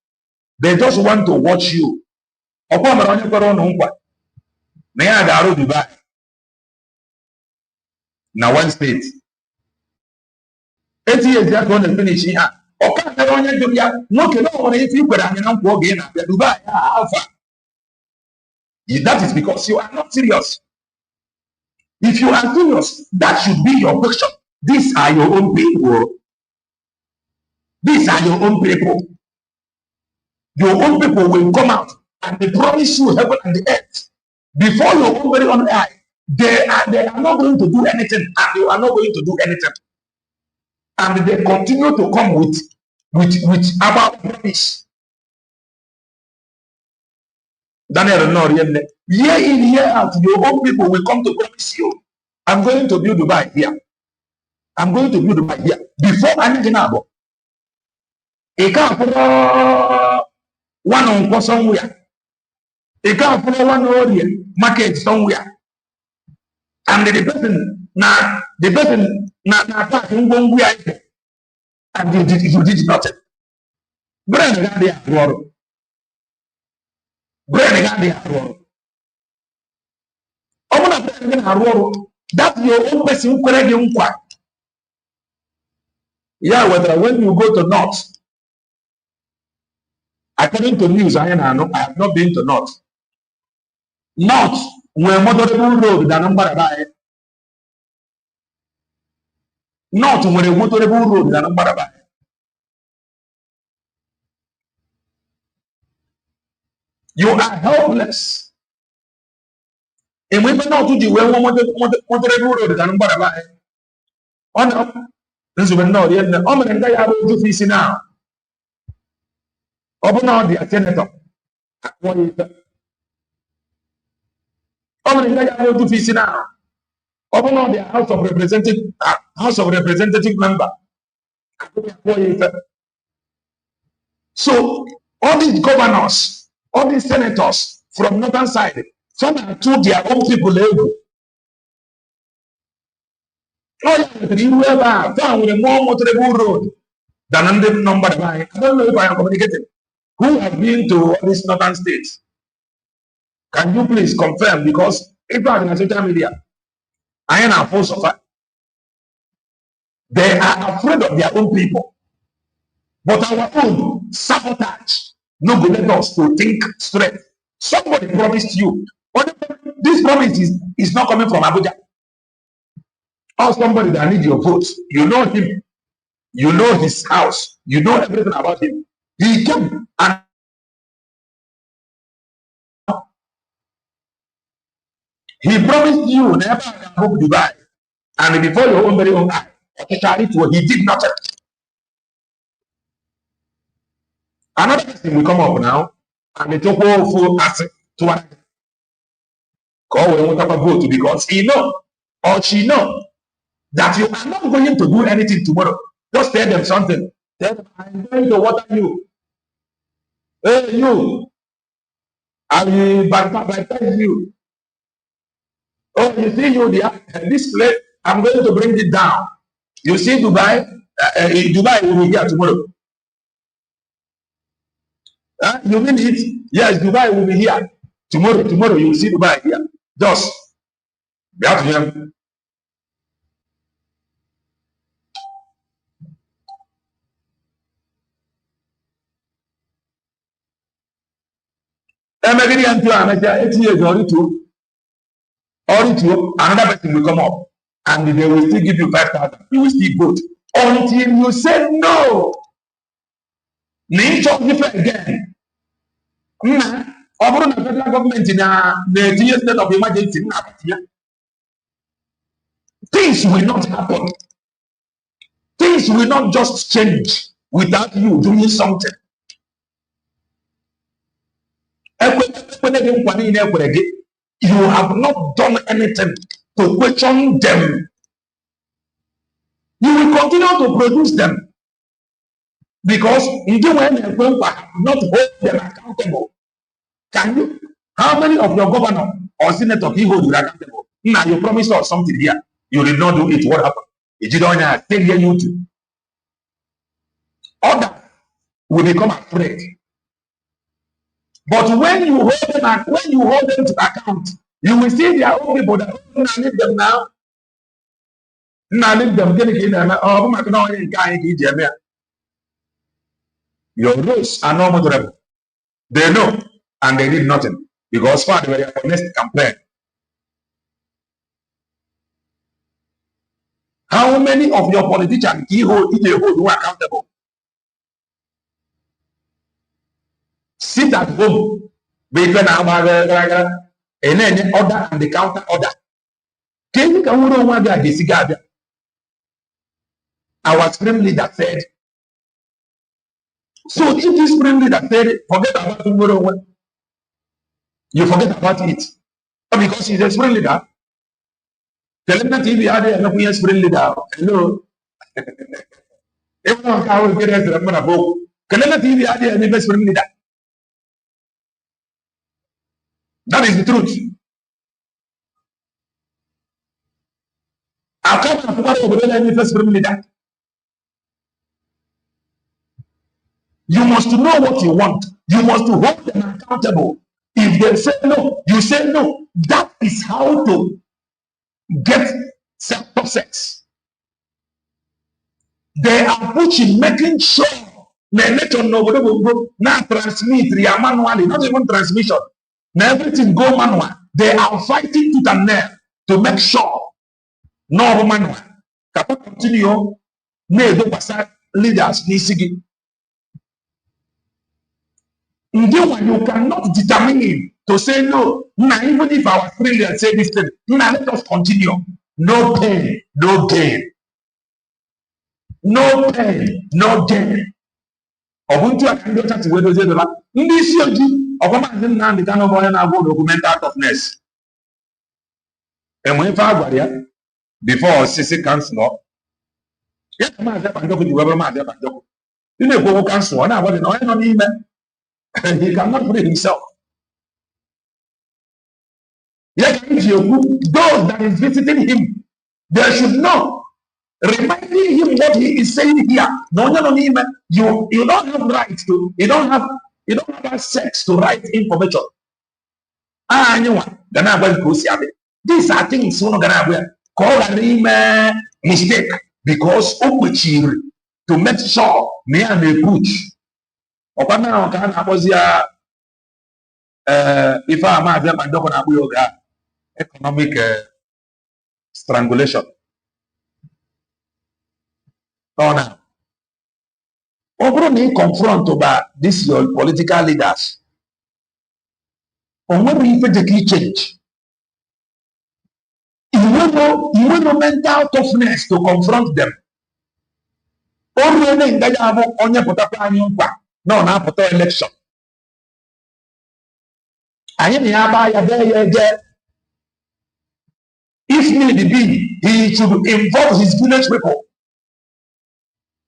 They just want to watch you. Now one state. 80 years that one is finishing here. That is because you are not serious. If you are serious, that should be your question. These are your own people. These are your own people. Your own people will come out and they promise you heaven and the earth. Before your own very own eye, they are not going to do anything, and they are not going to do anything. And they continue to come with about promise. Daniel, no, year in, year out, your own people will come to promise you, I'm going to build Dubai here. I'm going to build Dubai here. Before anything happens, it can't put one on somewhere. It can't put one area market somewhere. And the person now attacking one way, and you did nothing. That's your own person. Yeah, whether when you go to North, according to news, I have not been to North. North, where motorable road, the number of North, where a motorable road, the number of you are helpless. And we may not do the way motorable road, the number of on up. This will know the Omen and I will do this now. Open out the senator. Omen and I will do this now. Open out the House of Representative member. So all these governors, all these senators from northern side, some are to their own people level. You ever found with a more motorable road than the number of I don't know if I am communicating. Who have been to all these northern states? Can you please confirm? Because if I am social media, I am a force of it. They are afraid of their own people. But our own sabotage no go let us to think straight. Somebody promised you. But this promise is not coming from Abuja. Or somebody that needs your vote. You know him. You know his house. You know everything about him. He came and he promised you never can book Dubai. And before your own very own eye, he did nothing. Another person will come up now and they talk full asset to one. Call when we talk about vote because he know or she know that you are not going to do anything tomorrow. Just tell them something. Tell them, I'm going to water you. Hey, you. I will baptize you. Oh, you see you there? This place, I'm going to bring it down. You see Dubai? Dubai will be here tomorrow. You mean it? Yes, Dubai will be here. Tomorrow you will see Dubai here. Just be out to him. Another person will come up and they will still give you 5,000. You will still vote until you say no. Nature different again. Over the federal government in the state of emergency, things will not happen. Things will not just change without you doing something. You have not done anything to question them. You will continue to produce them because you have not hold them accountable. Can you? How many of your governor or senator he hold you accountable? Now you promised us something here. You did not do it. What happened? You don't have to tell you to. Others will become afraid. But when you hold them to account, you will see their own people that leave them now. Now leave them. Your rules are not moderable. They know and they did nothing because far they were honest complain. How many of your politicians he hold who are accountable? Sit at home between and then order and the counter order. Our supreme leader said. So if this supreme leader said, forget about tomorrow, you forget about it. Because he's a supreme leader. Telena TV had a supreme leader. Hello. Everyone can get a book. Telena TV had a supreme leader. That is the truth. I can't afford to supreme leader. You must know what you want. You must hold them accountable. If they say no, you say no. That is how to get success. They are pushing, making sure now transmit manually, not even transmission. Now everything go manual. They are fighting tooth and nail to make sure no manual. Can continue. Leaders nisigi. You cannot determine him to say no. Now, even if our brilliant say this thing, now let us continue. No pain, no gain. No pain, no gain. Ubuntu akandota ti wedo zedo la. Ndi isi oji, okoma nzi na ndi kano boya na go documental toughness. Emo ifa agwaria before sisi council. Ya kama aze panjoko di webe ma aze panjoko. Ine go council na agwadi na no ni ime. And he cannot free himself. Yet those that is visiting him, they should know, reminding him what he is saying here. No, you don't have right to, you don't have access to write information. These are things we're gonna call a mistake because to make sure me and the push. Okana kan abozia if I am them and yoga economic strangulation. Oh now. Over me confront about this your political leaders. On what we take change. You will no mental toughness to confront them. Already in the on your potapanium. No, now for the election. If need be, he should involve his village people.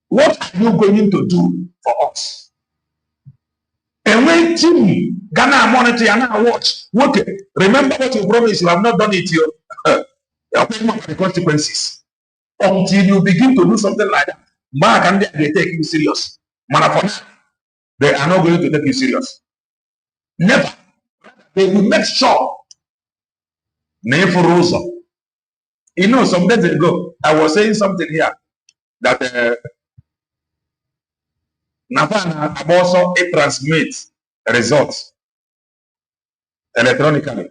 What are you going to do for us? And when Jimmy, Ghana monitor and I watch, okay, remember what you promised, you have not done it, you are paying for the consequences. Until you begin to do something like that, Mark and they take you serious. Manafona. They are not going to take you serious. Never. they will make sure. You know, some days ago, I was saying something here that Nafana also it transmits results electronically,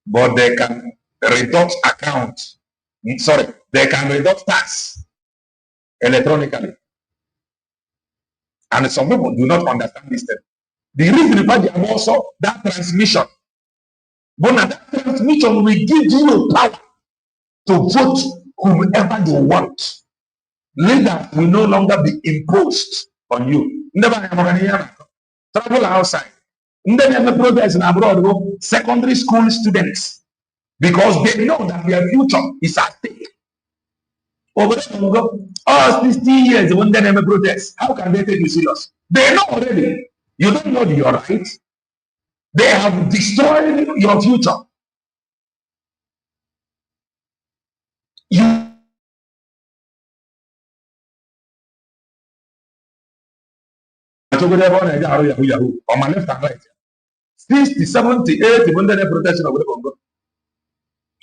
but they can reduce account. Sorry, they can reduce tax electronically, and some people do not understand this thing. The reason why they have also that transmission, but now that transmission will give you power to vote whomever you want. Leader will no longer be imposed on you. Never travel outside. Never protest in abroad, secondary school students, because they know that their future is at stake. Over there, go, 60 years when they never protest, how can they take you serious? They know already. You don't know your right. They have destroyed your future. You on my left and right. 60, 70, 80, when they protection of the Congo.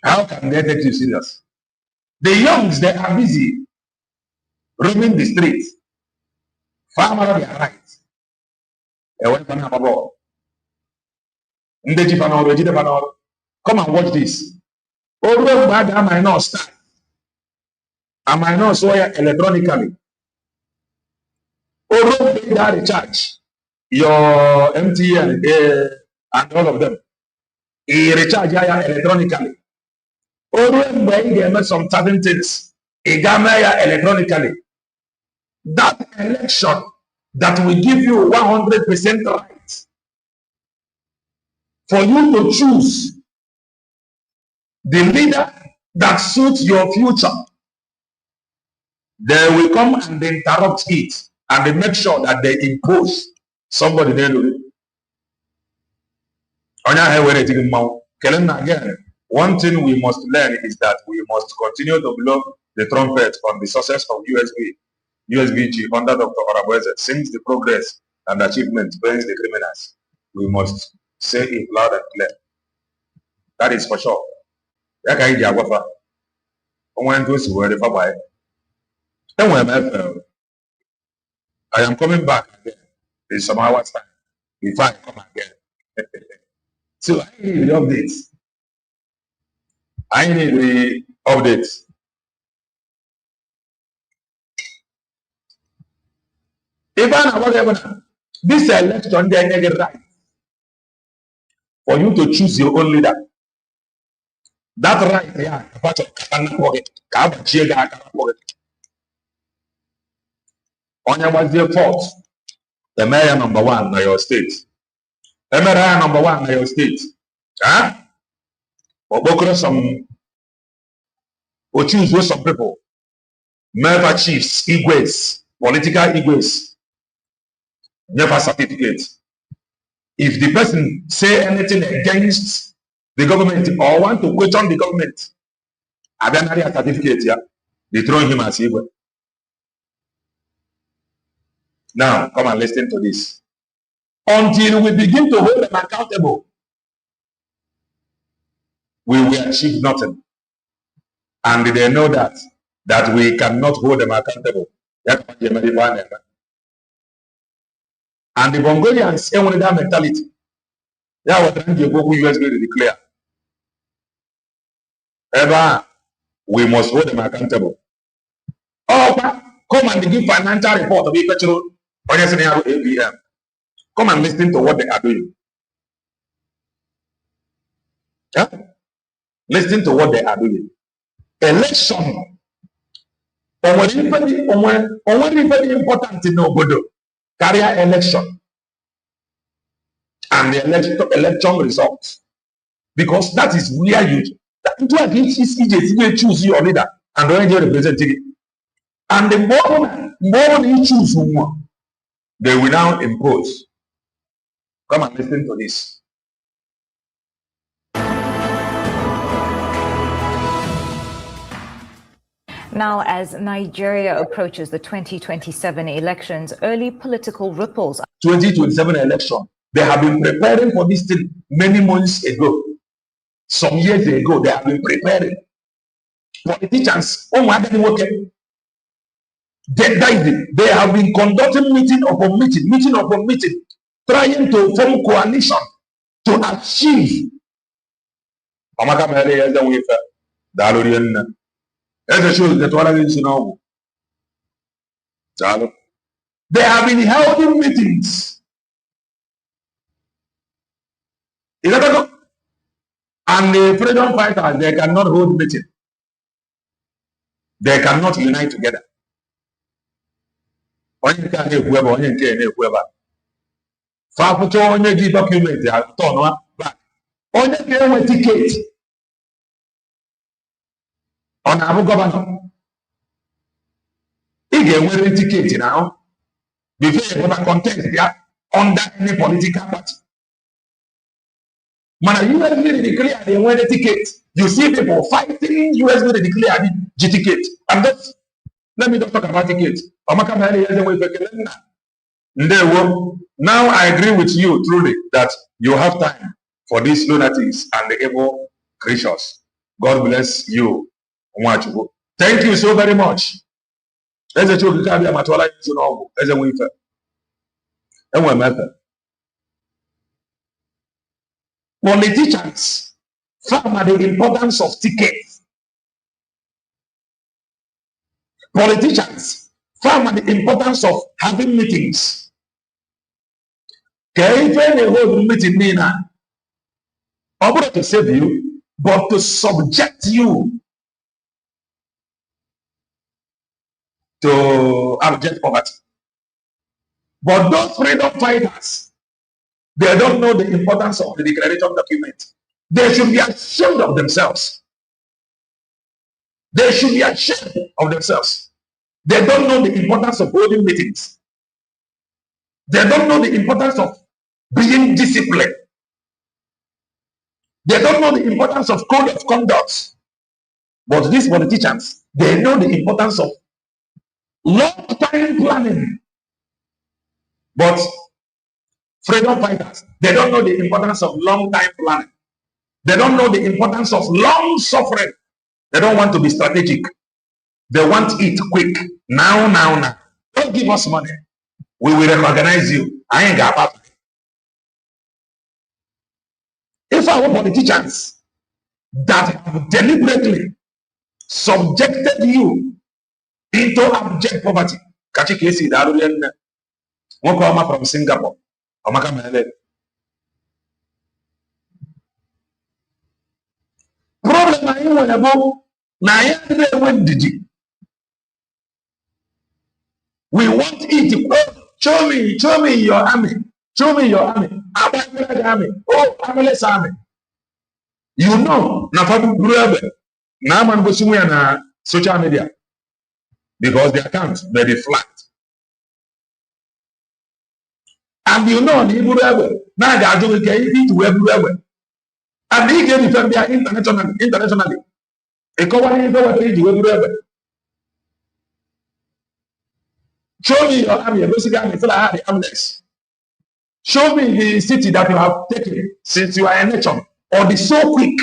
How can they take you serious? The youngs, they are busy roaming the streets. Farmer, they are right. Come and watch this. I might not start. I might not swear electronically. They recharge your MTN and all of them. He recharge electronically. They make some certain things. He electronically. That election that will give you 100% right for you to choose the leader that suits your future. They will come and interrupt it, and they make sure that they impose somebody there. Again, one thing we must learn is that we must continue to blow the trumpet on the success of USB chief under Dr. Orabueze. Since the progress and achievement brings the criminals, we must say it loud and clear. That is for sure. I am coming back again in some hours time before I come again. So I need the updates. Even whatever this election, they get it right for you to choose your own leader. That right, yeah. On your fourth, the mayor number one in your state. The mayor number one in your state. Huh? Or choose with some people. Member chiefs, igwes, political igwes. Never certificate. If the person say anything against the government or want to question the government, I don't have a certificate here. They throw him as evil. Now, come and listen to this. Until we begin to hold them accountable, we will achieve nothing. And they know that we cannot hold them accountable. And the Mongolians have that mentality. They are trying to go US to declare. Ever, we must hold them accountable. Oh, come and give financial report of petrol. Come and listen to what they are doing. Yeah? Listen to what they are doing. Election. Very important in Obodo. Career election. And the election results. Because that is where you choose your leader and when you represent it. And the more you choose one, they will now impose. Come and listen to this. Now, as Nigeria approaches the 2027 elections, early political ripples. 2027 election, They have been preparing for this thing many months ago. Some years ago, they have been preparing. Politicians, they have been conducting meeting upon meeting, trying to form coalition to achieve. They have been holding meetings. And the freedom fighters, they cannot hold meeting. They cannot unite together. Onye ka na-ekwu ebe onye nke na-ekwu ebe a. Fapụta onye gị dọkụmentị atọ back. Onye ga-enwe tiketi. Ọ na-abụ gọvanọ. Ị ga-enwere tiketi na ahụ. Before you ever contest ya under any political party. Man, USB declare they want a ticket. You see people fighting USB declare the ticket. And that's, let me not talk about ticket. Now I agree with you truly that you have time for these lunatics and the evil creatures. God bless you. Thank you so very much. Politicians found the importance of tickets. Politicians found the importance of having meetings. Can't hold meeting not to save you, but to subject you to abject poverty. But those freedom fighters, they don't know the importance of the declaration document. They should be ashamed of themselves. They should be ashamed of themselves. They don't know the importance of holding meetings. They don't know the importance of being disciplined. They don't know the importance of code of conduct. But these politicians, they know the importance of long-time planning. But freedom fighters, they don't know the importance of long-time planning. They don't know the importance of long suffering. They don't want to be strategic. They want it quick. Now. Don't give us money. We will recognize you. I ain't got that. If our politicians that have deliberately subjected you into abject poverty, Kachi Kesi, Darulian, Mokoma from Singapore, Omaka Mele. Problem I want about we want it. Oh, show me your army. Show me your army. Army. Oh, Amalek's army. You know, na fabu brother. Na man go somewhere na social media because the account may be flat. And you know, the brother. Na ga do ke it to everywhere. And he can defend their internationally. Show me your army. Basically, I feel I have the armless. Show me the city that you have taken since you are a nation, or the so quick.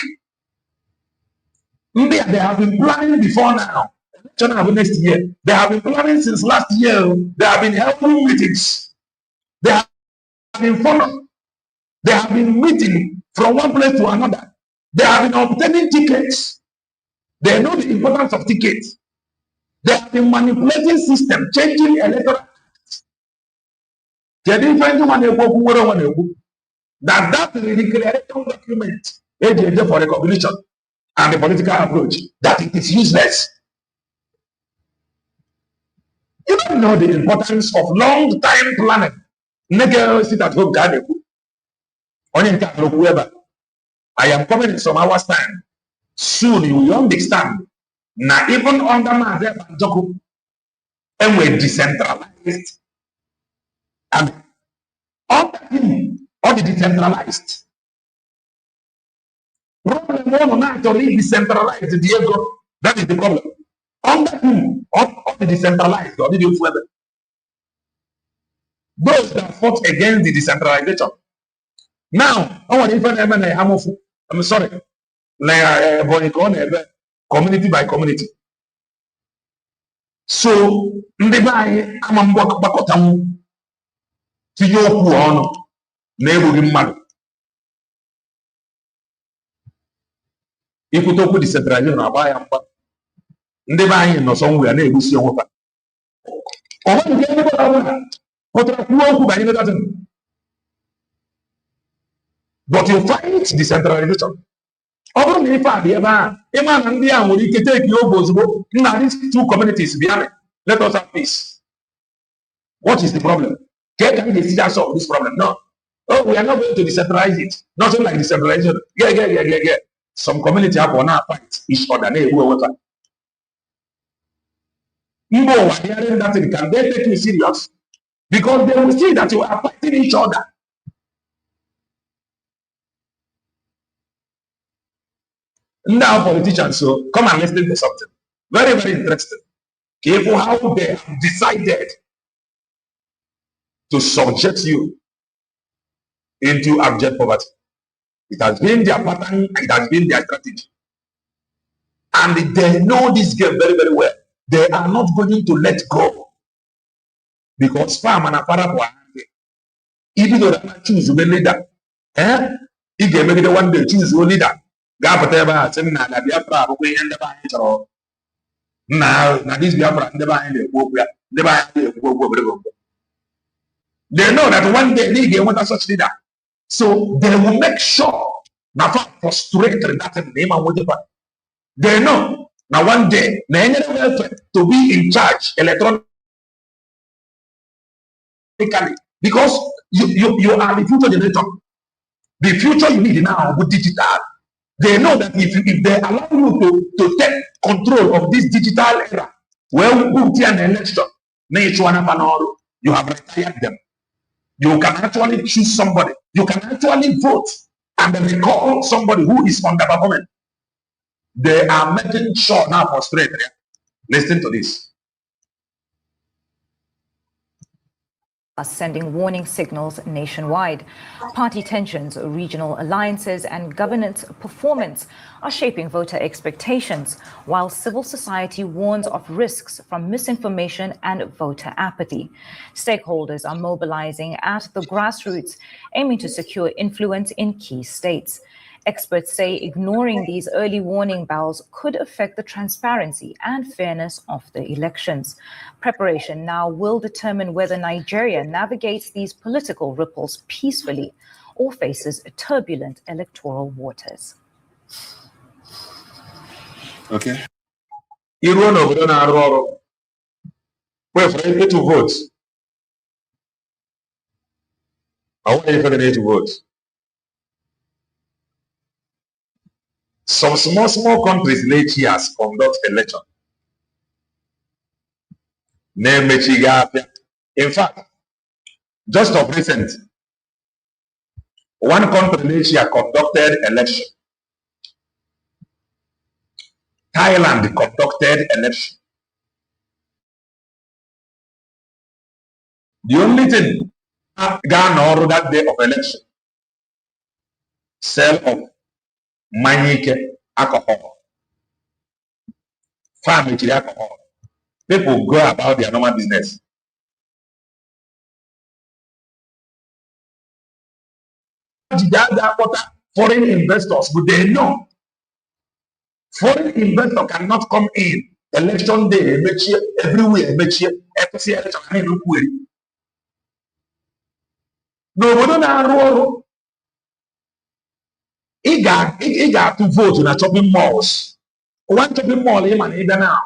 They have been planning before now. Next year. They have been planning since last year. They have been helping meetings. They have been following. They have been meeting from one place to another. They have been obtaining tickets. They know the importance of tickets. They have been manipulating system, changing electoral. That is the declaration document for recognition and the political approach, that it is useless. You don't know the importance of long-time planning. Sit at home, I am coming in some hours' time. Soon you will understand. Now, even under my and we're decentralized. And under him, all the decentralized. Problem one not to be decentralized, Diego. That is the problem. Under him, all the decentralized, or did you further? Those that fought against the decentralization, Now, I want even I'm sorry. Community by community. So, ndị be anyị ama mgbakọtanwu tinye okwu ọnụ na-egbughị mmadụ. Ikwute okwu decentralization na-agba ya mgba. Ndị be anyị nọ sọnwụ ya na-egbusi onwe ha. Ọ bụghị nke ndị ọbụla pụtara kwuo okwu banyere datịn. But you fight decentralization. Ọ bụrụ na ife a dị ebe a, ịma na ndị a nwere ike teki oge ozugbo nna these two communities bịa let us have peace. What is the problem? Can we solve this problem? No. Oh, we are not going to decentralize it. Nothing like decentralization. Yeah. Some community have on our fight each other. Igbo, hearing that thing, can they take you serious? Because they will see that you are fighting each other. Now, politicians, so come and listen to something very, very interesting. Careful how they have decided to subject you into abject poverty. It has been their pattern, it has been their strategy. And they know this game very, very well. They are not going to let go. Because farm and apara, even though they choose a leader, if they make it one day choose a leader, now this Biafra they know that one day they want a such leader. So they will make sure now frustrate that name and whatever. They know now one day to be in charge electronically because you are the future generator. The future you need now with digital. They know that if they allow you to take control of this digital era, well, we'll an election, you have retired them. You can actually choose somebody. You can actually vote and then recall somebody who is underperforming. They are making sure now for straight. Listen to this. Are sending warning signals nationwide. Party tensions, regional alliances, and governance performance are shaping voter expectations, while civil society warns of risks from misinformation and voter apathy. Stakeholders are mobilizing at the grassroots, aiming to secure influence in key states. Experts say ignoring these early warning bells could affect the transparency and fairness of the elections. Preparation now will determine whether Nigeria navigates these political ripples peacefully or faces turbulent electoral waters. Okay. You run over to vote. I want you to vote. Some small countries late years conduct election. In fact, just of recent, one country late year conducted election. Thailand conducted election. The only thing Ghana ordered that day of election, sale of Manike alcohol, family alcohol. People go about their normal business. Foreign investors, but they know foreign investor cannot come in election day, everywhere, no, we don't have ị ga-atụ vootu na shopping malls. One shopping mall ị ma na ịbịa now.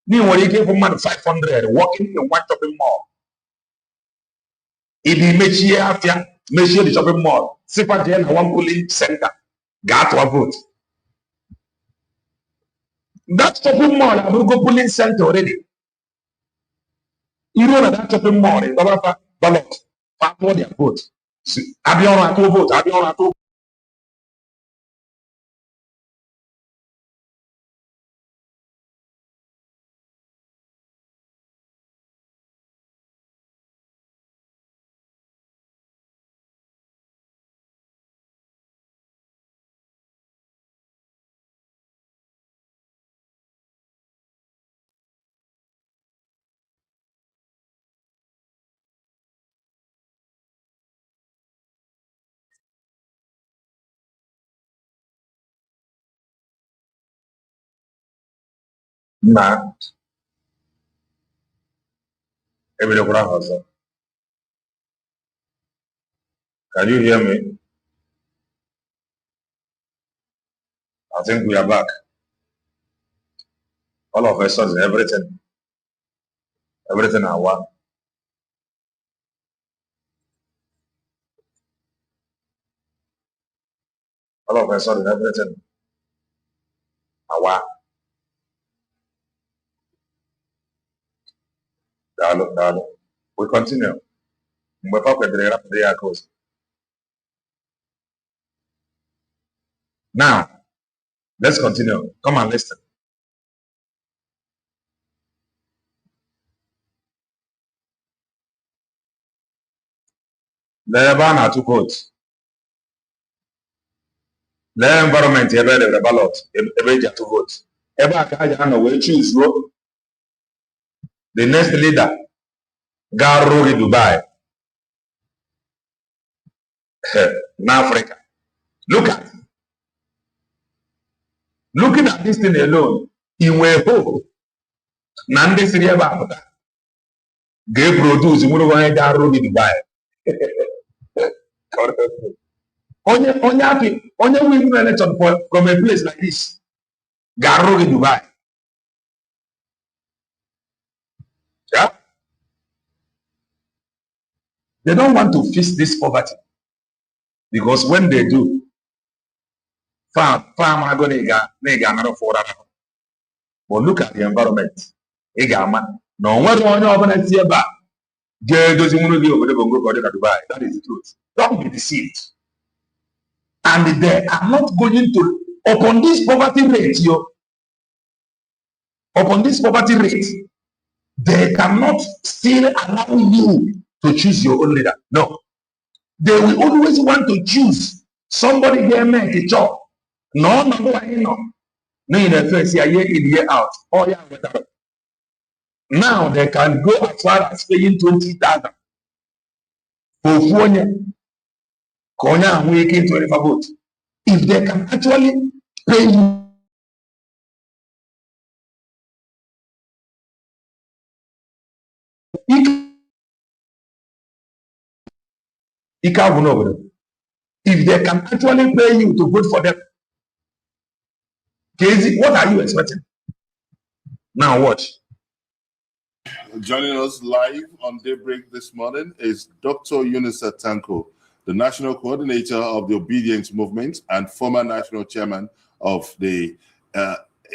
N'i nwere ike ịfụ mmadụ 500 working in one shopping mall. Ị dị mechie afịa, mechie the shopping mall, sikwa jee na one polling center, gaa tụọ vote. That shopping mall abụrụgo polling center already. Iruo na that shopping mall, ị gbaba ballot, tụọ their vote. Abịa ọrụ atụ vote, abịa ọrụ atụ na ebidokwara ha ọzọ. Can you hear me? I think we are back. All of a sudden, everything I want. All of a sudden, everything I want. Dalo. We continue. Now, let's continue. Come and listen. Lee na-atụ vote. Lee environment ebe edere ballot ebe eji atụ vote. Ebe a ka a ji anọ wee choose the next leader ga-arụghị Dubai n'Africa. Looking at this thing alone, i nwee hope na ndị siri ebe a pụta ga-eproduce nwere onye ga-arụghị Dubai. onye win election from a place like this ga-arụghị Dubai. Yeah? They don't want to fix this poverty because when they do, farm are going to get another for that. But look at the environment. No one that is the truth. Don't be deceived. And they are not going to, upon this poverty rate, they cannot still allow you to choose your own leader. No. They will always want to choose somebody there make a job. No. No, in the first year in, year out. Oh, yeah, whatever. Now they can go as far as paying 20,000 for 4 years. If they can actually pay you if they can actually pay you to vote for them, Casey, what are you expecting? Now watch. Joining us live on Daybreak this morning is Dr. Yunusa Tanko, the National Coordinator of the Obedience Movement and former National Chairman of the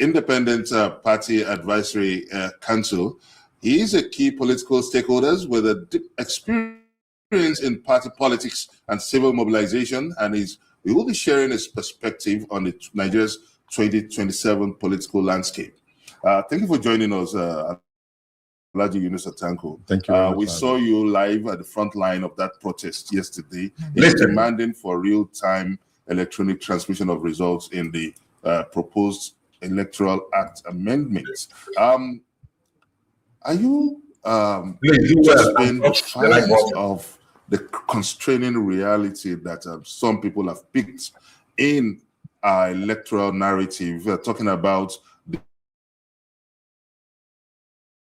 Independent Party Advisory Council. He is a key political stakeholder with a deep experience in party politics and civil mobilization, and we will be sharing his perspective on Nigeria's 2027 political landscape. Thank you for joining us, Alhaji Yunusa Tanko. Thank you. We saw you live at the front line of that protest yesterday, demanding for real-time electronic transmission of results in the proposed Electoral Act amendments. Are you just being defiant of the constraining reality that some people have picked in our electoral narrative, talking about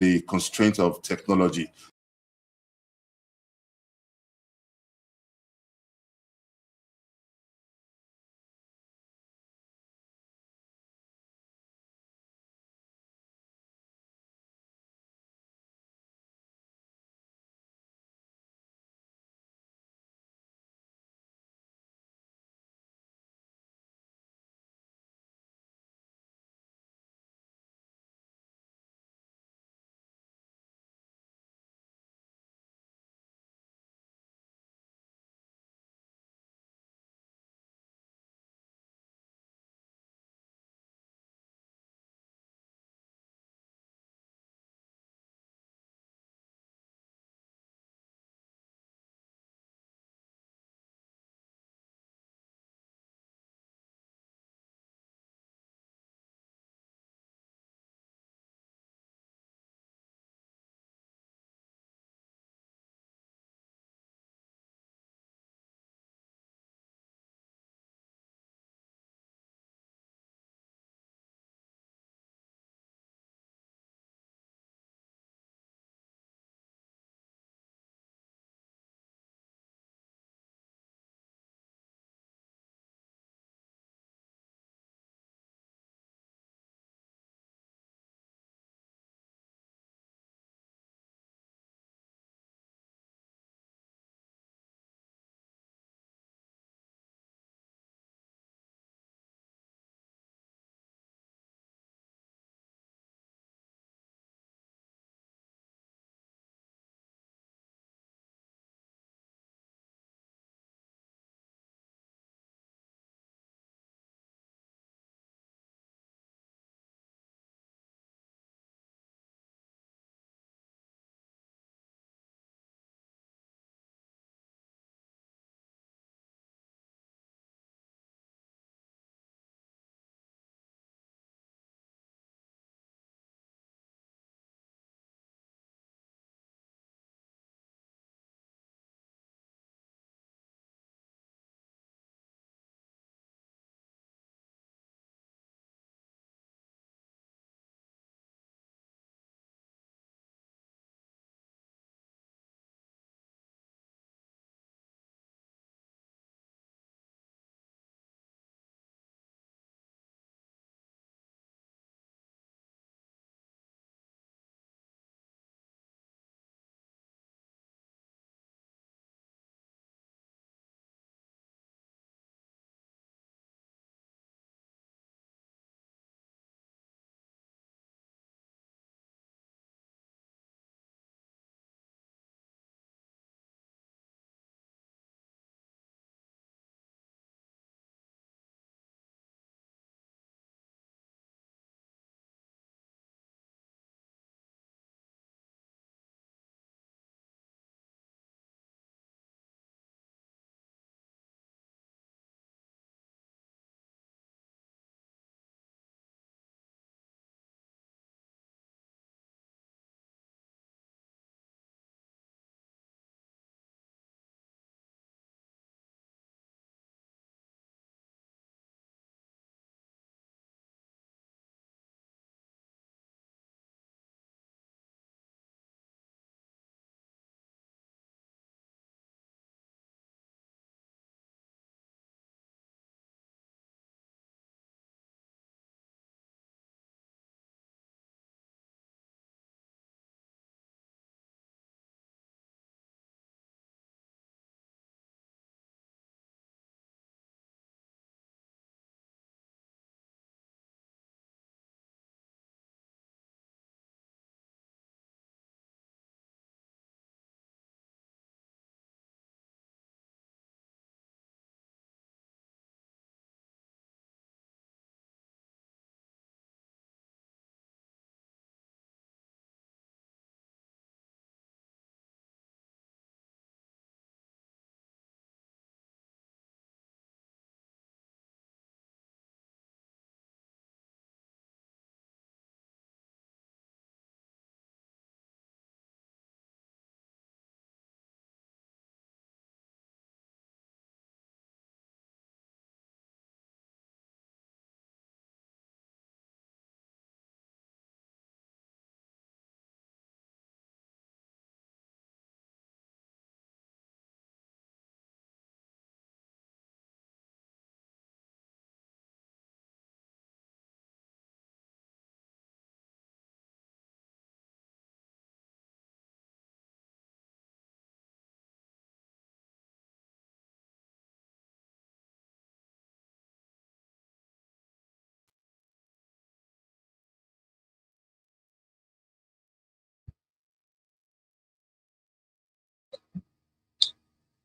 the constraint of technology?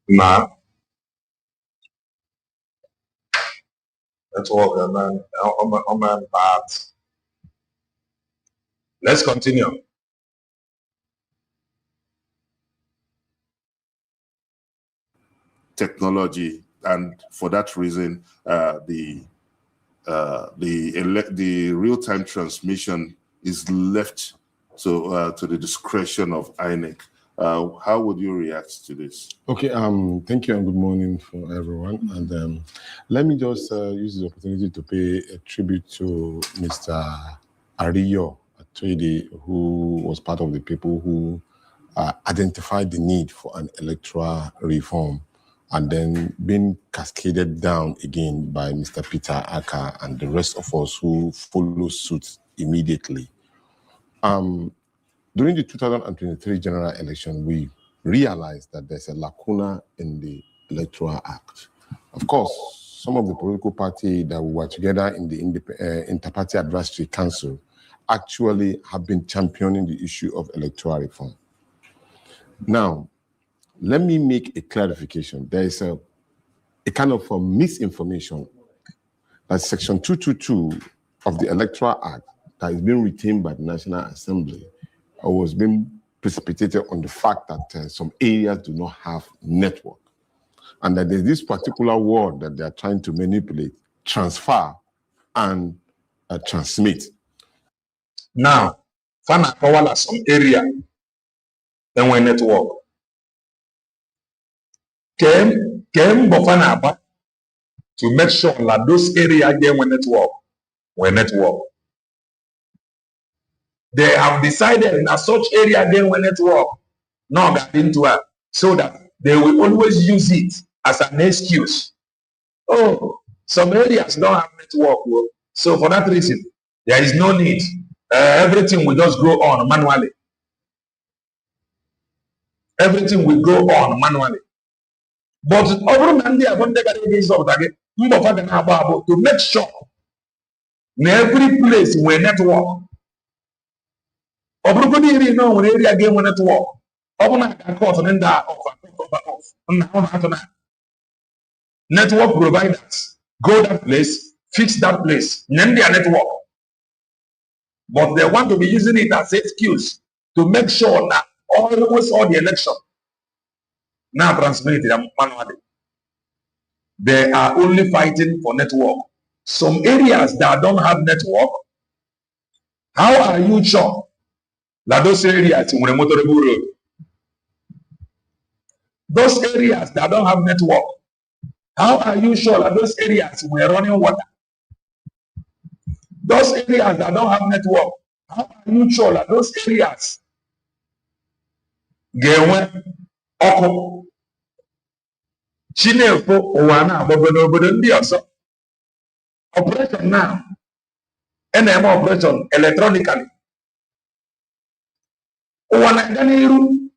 Ma, network, man. Oh, man, bad. Let's continue. Technology, and for that reason, the real-time transmission is left to the discretion of INEC. How would you react to this? Okay, thank you and good morning for everyone. And let me just use this opportunity to pay a tribute to Mr. Ariyo Atwede, who was part of the people who identified the need for an electoral reform, and then being cascaded down again by Mr. Peter Aka and the rest of us who follow suit immediately. During the 2023 general election, we realized that there's a lacuna in the Electoral Act. Of course, some of the political parties that were together in the Inter-Party Advisory Council actually have been championing the issue of electoral reform. Now, let me make a clarification. There is a kind of a misinformation that Section 222 of the Electoral Act that is being retained by the National Assembly was being precipitated on the fact that some areas do not have network, and that there's this particular word that they're trying to manipulate, transfer and transmit. Now, Fana Kawala, some area, then when network. Came Bofana Aba to make sure that those areas again when network. They have decided in a such area again when network now got into it, so that they will always use it as an excuse. Oh, some areas don't have network, so for that reason, there is no need. Everything will just go on manually. Everything will go on manually. But over to make sure in every place where network. Area game when network. Network providers go that place, fix that place, name their network. But they want to be using it as an excuse to make sure that always all the election now transmitted manually. They are only fighting for network. Some areas that don't have network, how are you sure that those areas in motorable road? Those areas that don't have network, how are you sure that those areas were running water? Those areas that don't have network, how are you sure that those areas get Oko Chinefo Owana Bobodo operation now, NM operation electronically. Owana Ganiru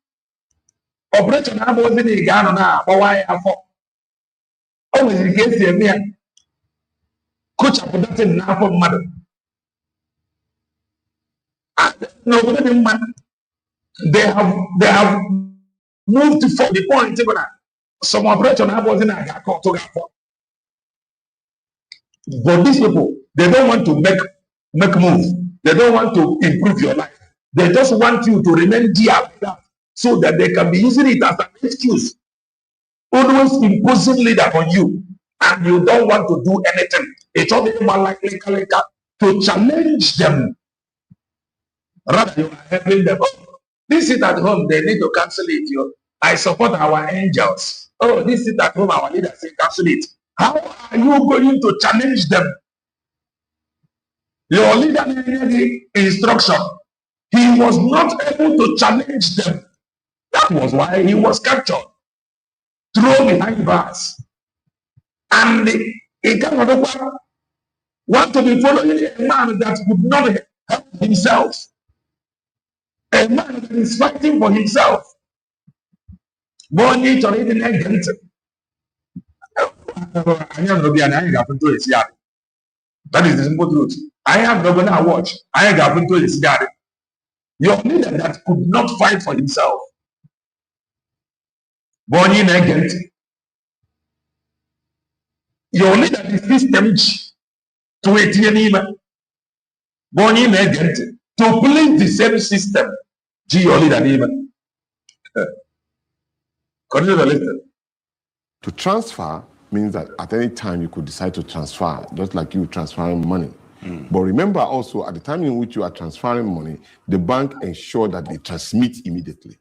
operation was in the Ghana now, Hawaii for always against the mere coach up that in Napo mother. Nobody man. They have moved to the point some operation was in a for. But these people, they don't want to make move. They don't want to improve your life. They just want you to remain dear like that, so that they can be using it as an excuse, always imposing leader on you, and you don't want to do anything. It's all more likely to challenge them. Rather, you are helping them. Oh, this is at home, they need to cancel it. I support our angels. Oh, this is at home, our leaders say cancel it. How are you going to challenge them? Your leader needed the instruction. He was not able to challenge them. That was why he was captured, thrown behind bars. And he cannot want to be following a man that could not help himself. A man that is fighting for himself. That is the simple truth. I have not going to watch. I have happened to his daddy. Your leader that could not fight for himself. Bonnie negent. Your leader the system to ATM. Bonnie negent to police the same system. G your leader even. Continue to listen. To transfer means that at any time you could decide to transfer, just like you transferring money. But remember also, at the time in which you are transferring money, the bank ensures that they transmit immediately.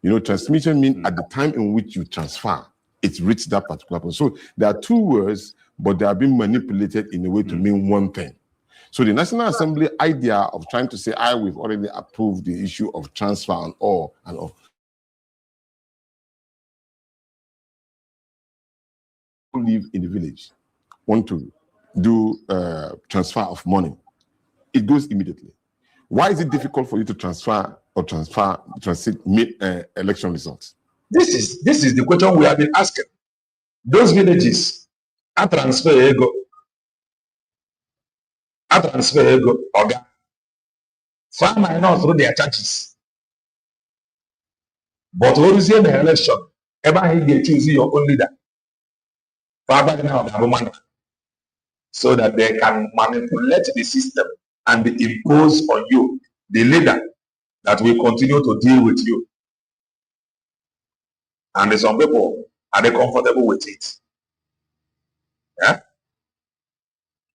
You know, transmission means at the time in which you transfer, it reaches that particular point. So there are two words, but they are being manipulated in a way to mean one thing. So the National Assembly idea of trying to say, we've already approved the issue of transfer and all, live in the village, want to do transfer of money, it goes immediately. Why is it difficult for you to transfer or transit election results? This is the question we have been asking. Those villages, I transfer ego, Oga. Farm I know through their churches. But when you see the election, ever they choose your own leader. So that they can manipulate the system and impose on you the leader that will continue to deal with you. And some people are they comfortable with it. Yeah?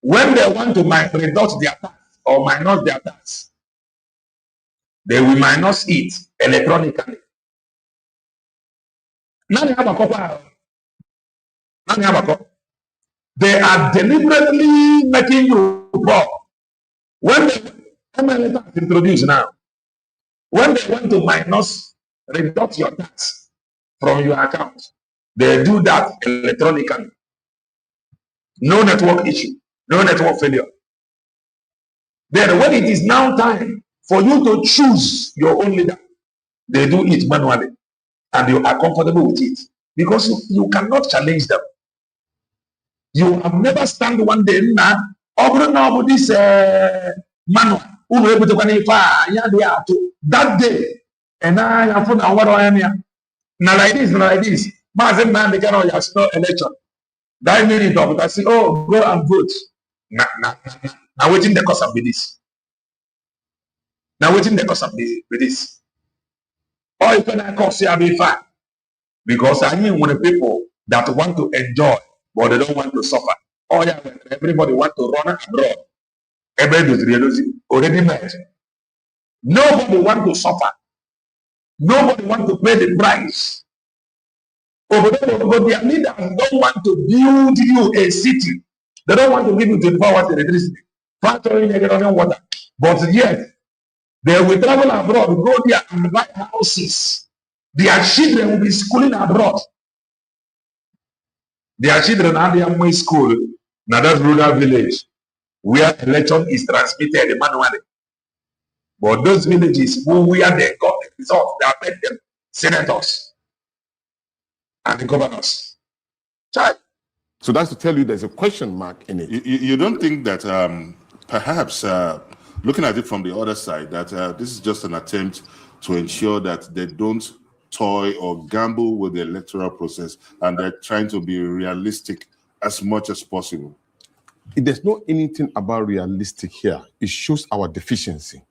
When they want to reduce their tax or minus their tax, they will minus it electronically. They are deliberately making you poor. When they introduce now, when they want to reduce your tax from your account, they do that electronically. No network issue, no network failure. Then when it is now time for you to choose your own leader, they do it manually and you are comfortable with it because you cannot challenge them. You have never stand one day now. Over this manual, that day, and I have put our now like this. Mazem man, they cannot have no election. That minute of it, I say, oh, go and vote. Now waiting the cost of this. Now waiting the cost of this. Or you can cost you be fine. Because I mean when the people that want to enjoy, but they don't want to suffer. Oh yeah, everybody want to run abroad. Everybody already met. Nobody want to suffer. Nobody want to pay the price. But their leaders don't want to build you a city. They don't want to give you 24 hours electricity. Factory running water. But yet, they will travel abroad, go there and buy houses. Their children will be schooling abroad. Their children are in school, now that rural village, where election is transmitted manually. But those villages where they got the result, they are made them senators and the governors. So that's to tell you there's a question mark in it. You don't think that perhaps looking at it from the other side, that this is just an attempt to ensure that they don't toy or gamble with the electoral process and they're trying to be realistic as much as possible? There's not anything about realistic here. It shows our deficiency.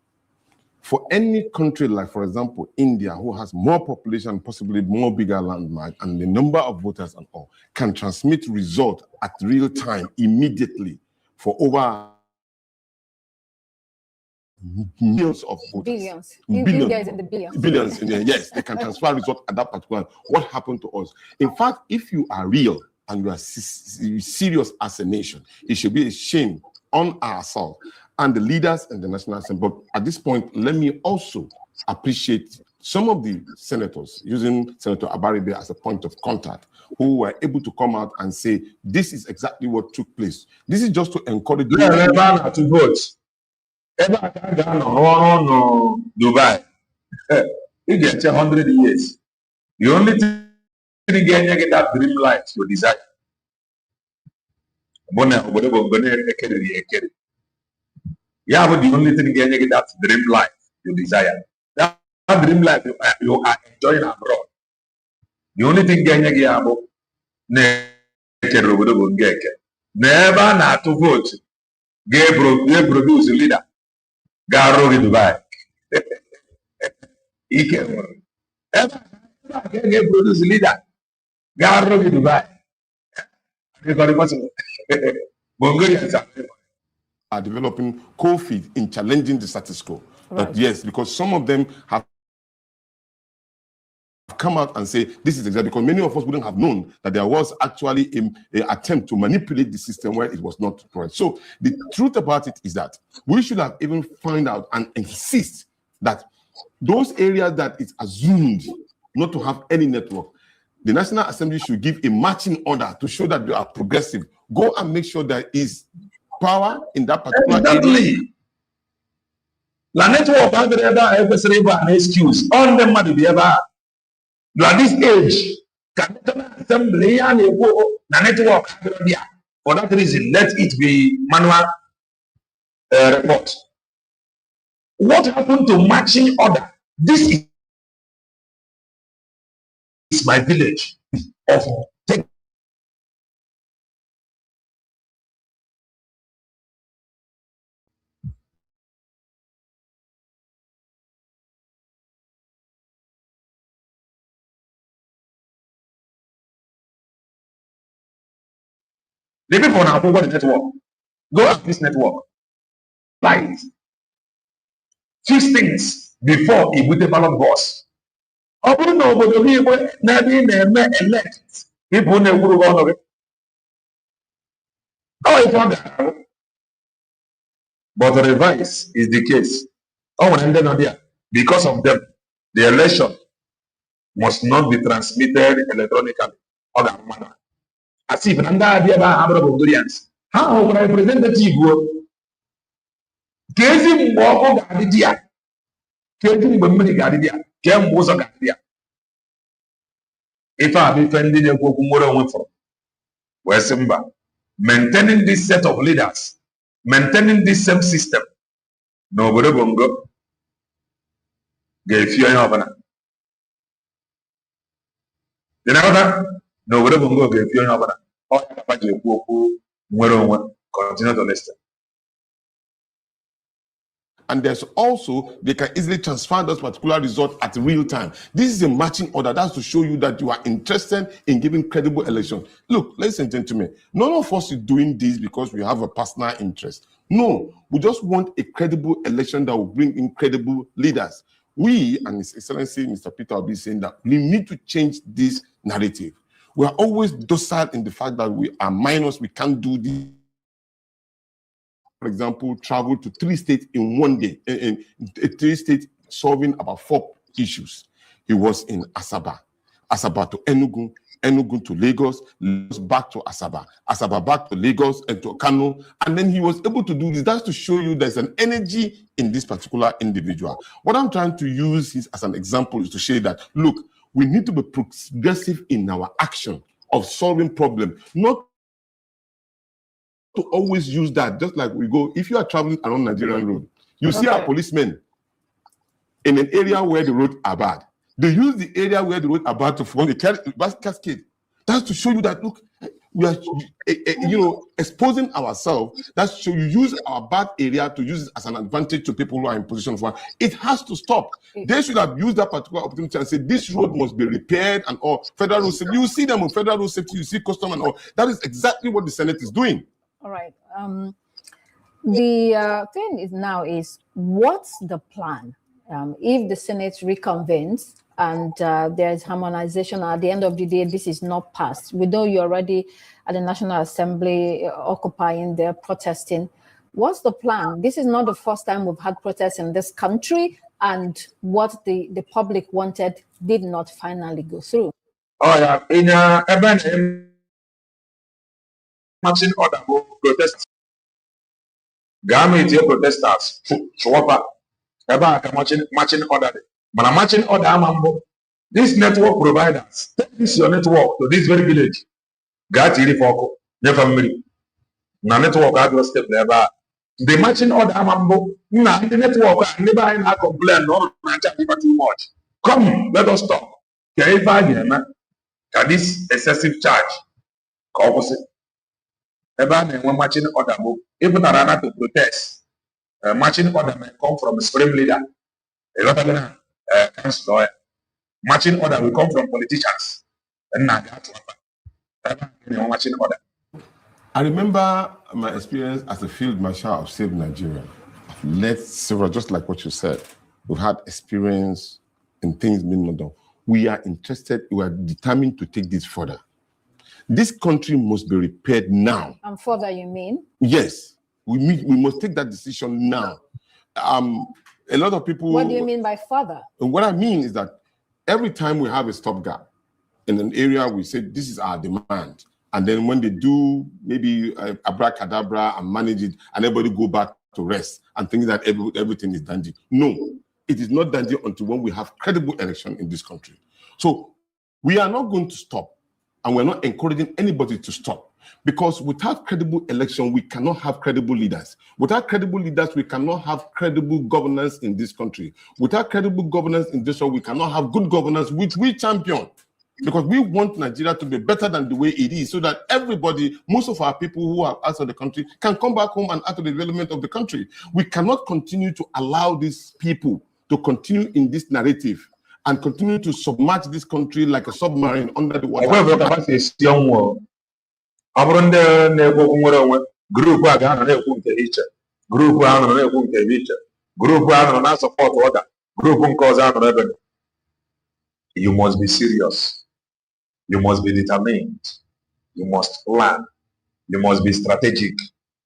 For any country like, for example, India, who has more population, possibly more bigger landmass, and the number of voters and all, can transmit results at real time, immediately, for over millions of voters. Billions. Yes, they can transfer results at that particular time. What happened to us? In fact, if you are real and you are serious as a nation, it should be a shame on ourselves and the leaders in the National Assembly. But at this point, let me also appreciate some of the senators, using Senator Abaribe as a point of contact, who were able to come out and say, this is exactly what took place. This is just to encourage you to vote. Ever can go Dubai. You get 100 years. The only thing you get that dream life you desire. Yeah, but the only thing you get that dream life you desire. That dream life you are enjoying abroad. The only thing Kenya Giabo Neke Robodo Geke. Never not to vote. Gabriel produce a leader. Garo in Dubai. He came. Ever produce a leader. Garo in Dubai. Are developing cold feet in challenging the status quo. Right. But yes, because some of them have come out and say this is exactly, because many of us wouldn't have known that there was actually an attempt to manipulate the system where it was not correct. So the truth about it is that we should have even find out and insist that those areas that it's assumed not to have any network, the National Assembly should give a marching order to show that they are progressive. Go and make sure there is power in that particular area. La network an excuse on them at this age can assembly and go the network for that reason let it be manual report. What happened to matching order? This is my village of take. The people now over the network. Go at this network. Like fix things before it with the ballot boss. Open no but the elect people never go on it. Oh, it's not that. But the reverse is the case. Oh, and then there, because of them, the election must not be transmitted electronically. As if under the Bulgarians. How representative work? Kezi Mwoko Gadidia. Kezi Mbemini Gadidia. Kem Bosa Gadidia. If I be defending a Gokumura went from where Simba, maintaining this set of leaders, maintaining this same system, nobody bongo gave you an you know that nobody bongo gave you an over. Continue to listen. And there's also, they can easily transfer those particular results at real time. This is a matching order. That's to show you that you are interested in giving credible election. Look, ladies and gentlemen, none of us is doing this because we have a personal interest. No, we just want a credible election that will bring in credible leaders. We, and His Excellency Mr. Peter will be saying that we need to change this narrative. We are always docile in the fact that we are minors, we can't do this. For example, travel to 3 states in one day, in 3 states solving about 4 issues. He was in Asaba, Asaba to Enugu, Enugu to Lagos, Lagos back to Asaba, Asaba back to Lagos and to Kano, and then he was able to do this. That's to show you there's an energy in this particular individual. What I'm trying to use as an example is to show that, look, we need to be progressive in our action of solving problems, not to always use that. Just like we go, if you are traveling along Nigerian road, you see our policemen in an area where the roads are bad. They use the area where the roads are bad to form a cascade. That's to show you that, look, we are, exposing ourselves. That's to show you use our bad area to use it as an advantage to people who are in position of power. It has to stop. They should have used that particular opportunity and said, this road must be repaired and all. Federal road safety. You see them on federal road safety, you see custom and all. That is exactly what the Senate is doing. All right. The thing is now is, what's the plan? If the Senate reconvenes and there's harmonization, at the end of the day, this is not passed. We know you're already at the National Assembly occupying there, protesting. What's the plan? This is not the first time we've had protests in this country, and what the public wanted did not finally go through. Oh, yeah. In urban marching order protest. Government protesters. Chwapa. Marching order. But a marching order, Amambo. These network providers, take this your network to this very village. Got it for your family. Na network had to step there. The marching order, Amambo. Na the network, never I complain. No, too much. Come, let us talk. Can this excessive charge cause when marching order move? Even a to protest, marching order may come from a supreme leader, a lot of council marching order will come from politicians. And not that marching order. I remember my experience as a field marshal of Save Nigeria. I've led several, just like what you said. We've had experience in things being not done. We are interested, we are determined to take this further. This country must be repaired now. And further, you mean? Yes, we must take that decision now. A lot of people... What do you mean by further? What I mean is that every time we have a stopgap in an area, we say, this is our demand. And then when they do maybe abracadabra and manage it, and everybody go back to rest and think that everything is dandy. No, it is not dandy until when we have credible election in this country. So we are not going to stop, and we're not encouraging anybody to stop, because without credible election, we cannot have credible leaders. Without credible leaders, we cannot have credible governance in this country. Without credible governance in this country, we cannot have good governance, which we champion. Because we want Nigeria to be better than the way it is, so that everybody, most of our people who are outside the country, can come back home and add to the development of the country. We cannot continue to allow these people to continue in this narrative and continue to submerge this country like a submarine under the water. You must be serious. You must be determined. You must plan. You must be strategic.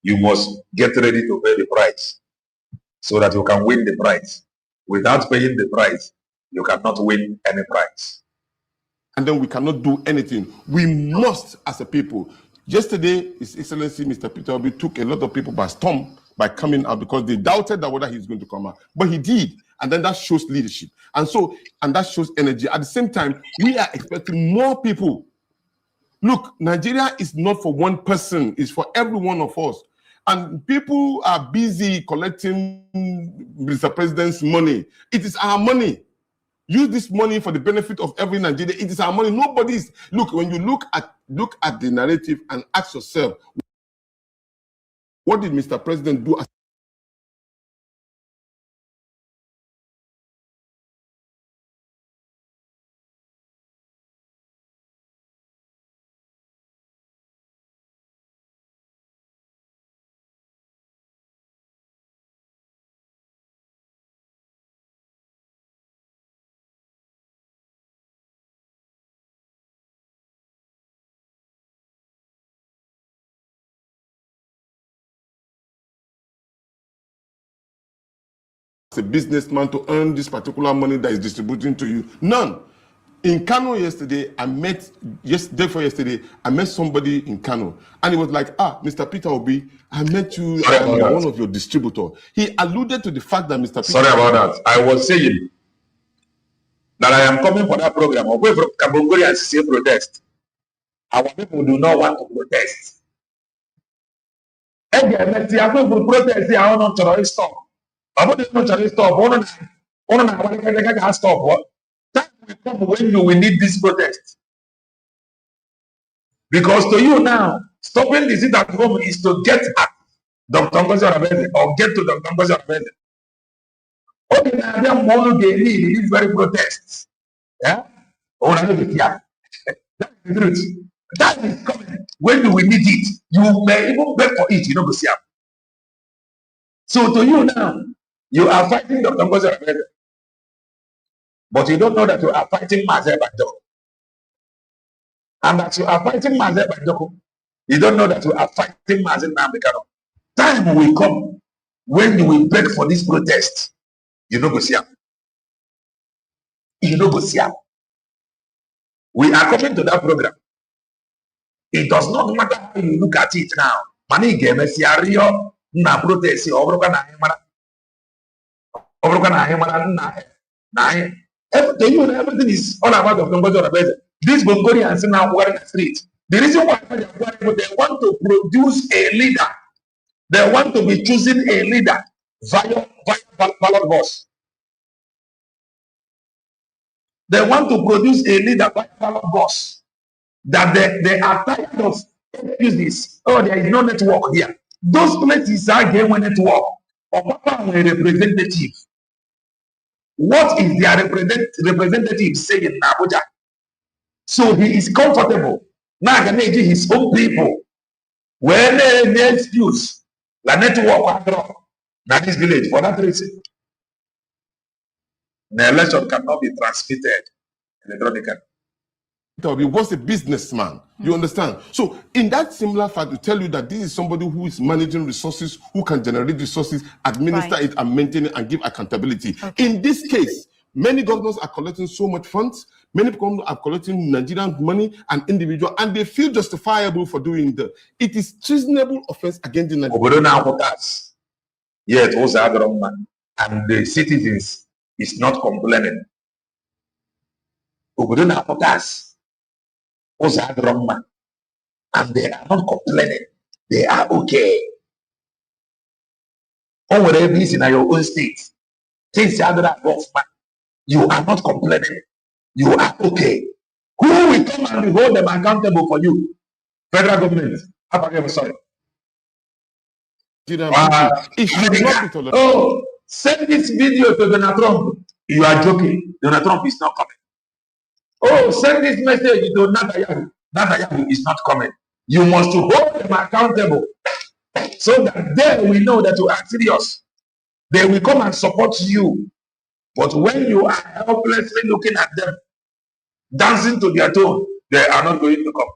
You must get ready to pay the price so that you can win the prize. Without paying the price, you cannot win any prize. And then we cannot do anything. We must, as a people. Yesterday, His Excellency Mr. Peter Obi took a lot of people by storm by coming out, because they doubted that whether he's going to come out. But he did. And then that shows leadership. And that shows energy. At the same time, we are expecting more people. Look, Nigeria is not for one person, it's for every one of us. And people are busy collecting Mr. President's money. It is our money. Use this money for the benefit of every Nigerian. It is our money. Nobody's... Look, when you look at the narrative and ask yourself, what did Mr. President do as a businessman to earn this particular money that is distributing to you? None. In Kano yesterday, I met somebody in Kano, and he was like, Mr. Peter Obi, I met you, you're one of your distributors. He alluded to the fact that Mr. Peter... Sorry about that. I was saying that I am coming for that program. Away from Kabongori and say protest. Our people do not want to protest. Again, let's see, I'm going to protest. I want to stop. I want to stop. I want to stop. What? That will come when you will need this protest. Because to you now, stopping the seat at home is to get at Dr. Ngozi Oraveze or get to Dr. Ngozi Oraveze. Okay, now there more they need these very protests. Yeah? Oh, that's the truth. That is coming. When do we need it? You may even beg for it, you know, Busia. So to you now, you are fighting Dr. Ngozi Oraveze. But you don't know that you are fighting Mazi Bajoko. And that you are fighting Mazi Bajoko, you don't know that you are fighting Mazi Nnamdi Kanu. Time will come when you will beg for this protest. You know, Busia. You know, Busia. We are coming to that program. It does not matter how you look at it now. Mani game siario na protest obroka na himara. Obroka na himara na. Everything is all about the Ngozi Oraveze. These Bongorians now wearing the street. The reason why they want to produce a leader. They want to be choosing a leader via ballot box. They want to produce a leader via ballot box. that they are tired of excuses. Oh, there is no network here. Those places are getting network. Or Papa, a representative. What is their representative saying in Abuja? So he is comfortable. Now can manage his own people. When the excuse, the network now this village for that reason. The election cannot be transmitted electronically. He was a businessman. You understand? So in that similar fact, to tell you that this is somebody who is managing resources, who can generate resources, administer it and maintain it and give accountability. Okay. In this case, many governments are collecting so much funds, many governments are collecting Nigerian money and individual, and they feel justifiable for doing that. It is treasonable offense against the Nigerian. Yet was other man, and the citizens is not complaining. Was other man, and they are not complaining. They are okay. Or whatever is in your own state, things are other man. You are not complaining. You are okay. Who will come and hold them accountable for you? Federal government. Sorry. Oh, send this video to Donald Trump. You are joking. Donald Trump is not coming. Oh, send this message to Netanyahu. Netanyahu is not coming. You must hold them accountable so that they will know that you are serious. They will come and support you. But when you are helplessly looking at them, dancing to their tone, they are not going to come.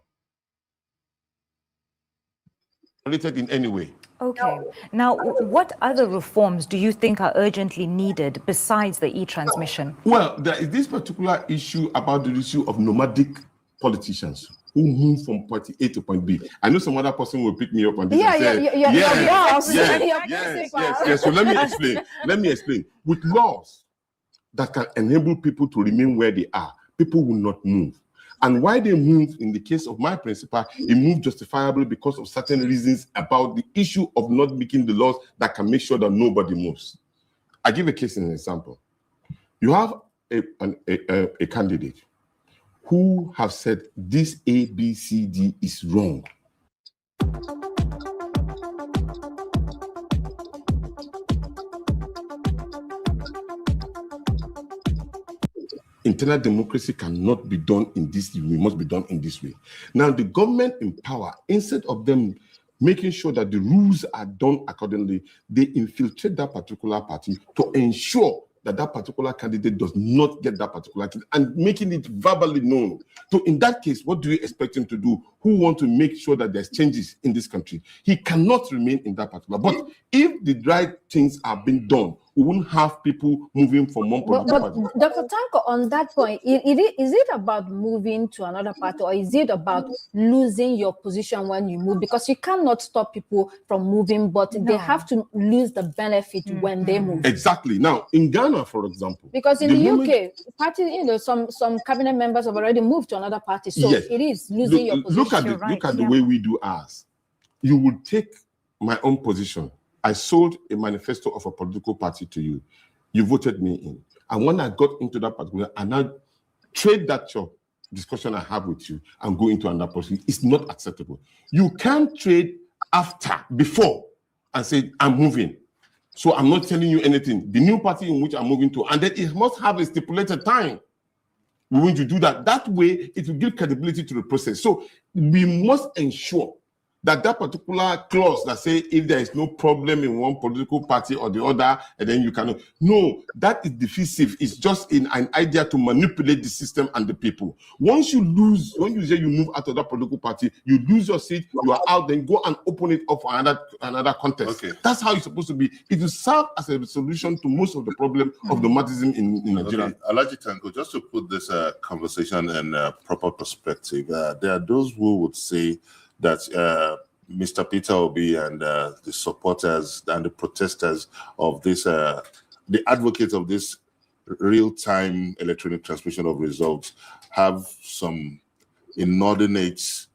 Related in any way. Okay. Now, what other reforms do you think are urgently needed besides the e-transmission? Well, there is this particular issue about the issue of nomadic politicians who move from point A to point B. I know some other person will pick me up on this. Yes. So let me explain. With laws that can enable people to remain where they are, people will not move. And why they move, in the case of my principal, he moved justifiably because of certain reasons about the issue of not making the laws that can make sure that nobody moves. I give a case in an example. You have a candidate who have said this A, B, C, D is wrong. Internal democracy cannot be done in this way. It must be done in this way. Now, the government in power, instead of them making sure that the rules are done accordingly, they infiltrate that particular party to ensure that that particular candidate does not get that particular candidate and making it verbally known. So in that case, what do you expect him to do? Who want to make sure that there's changes in this country? He cannot remain in that particular. But if the right things are being done, we wouldn't have people moving from one political party. Dr. Tanko, on that point, is it about moving to another party, or is it about losing your position when you move? Because you cannot stop people from moving, but they have to lose the benefit when they move. Exactly. Now, in Ghana, for example, because in the UK, party, some cabinet members have already moved to another party, so it is losing your position. Look at the way we do ours. You would take my own position. I sold a manifesto of a political party to you. You voted me in. And when I got into that particular, and I trade that your discussion I have with you and go into another person, it's not acceptable. You can't trade before, and say, I'm moving. So I'm not telling you anything. The new party in which I'm moving to, and then it must have a stipulated time. We want to do that. That way, it will give credibility to the process. So we must ensure that particular clause that say if there is no problem in one political party or the other, and then you cannot. No, that is divisive. It's just an idea to manipulate the system and the people. Once you lose, when you say you move out of that political party, you lose your seat, you are out, then go and open it up for another contest. Okay. That's how it's supposed to be. It will serve as a solution to most of the problem of nomadism in Nigeria. Okay. Alhaji Tanko, just to put this conversation in proper perspective, there are those who would say that Mr. Peter Obi and the supporters and the protesters of this, the advocates of this real-time electronic transmission of results have some inordinate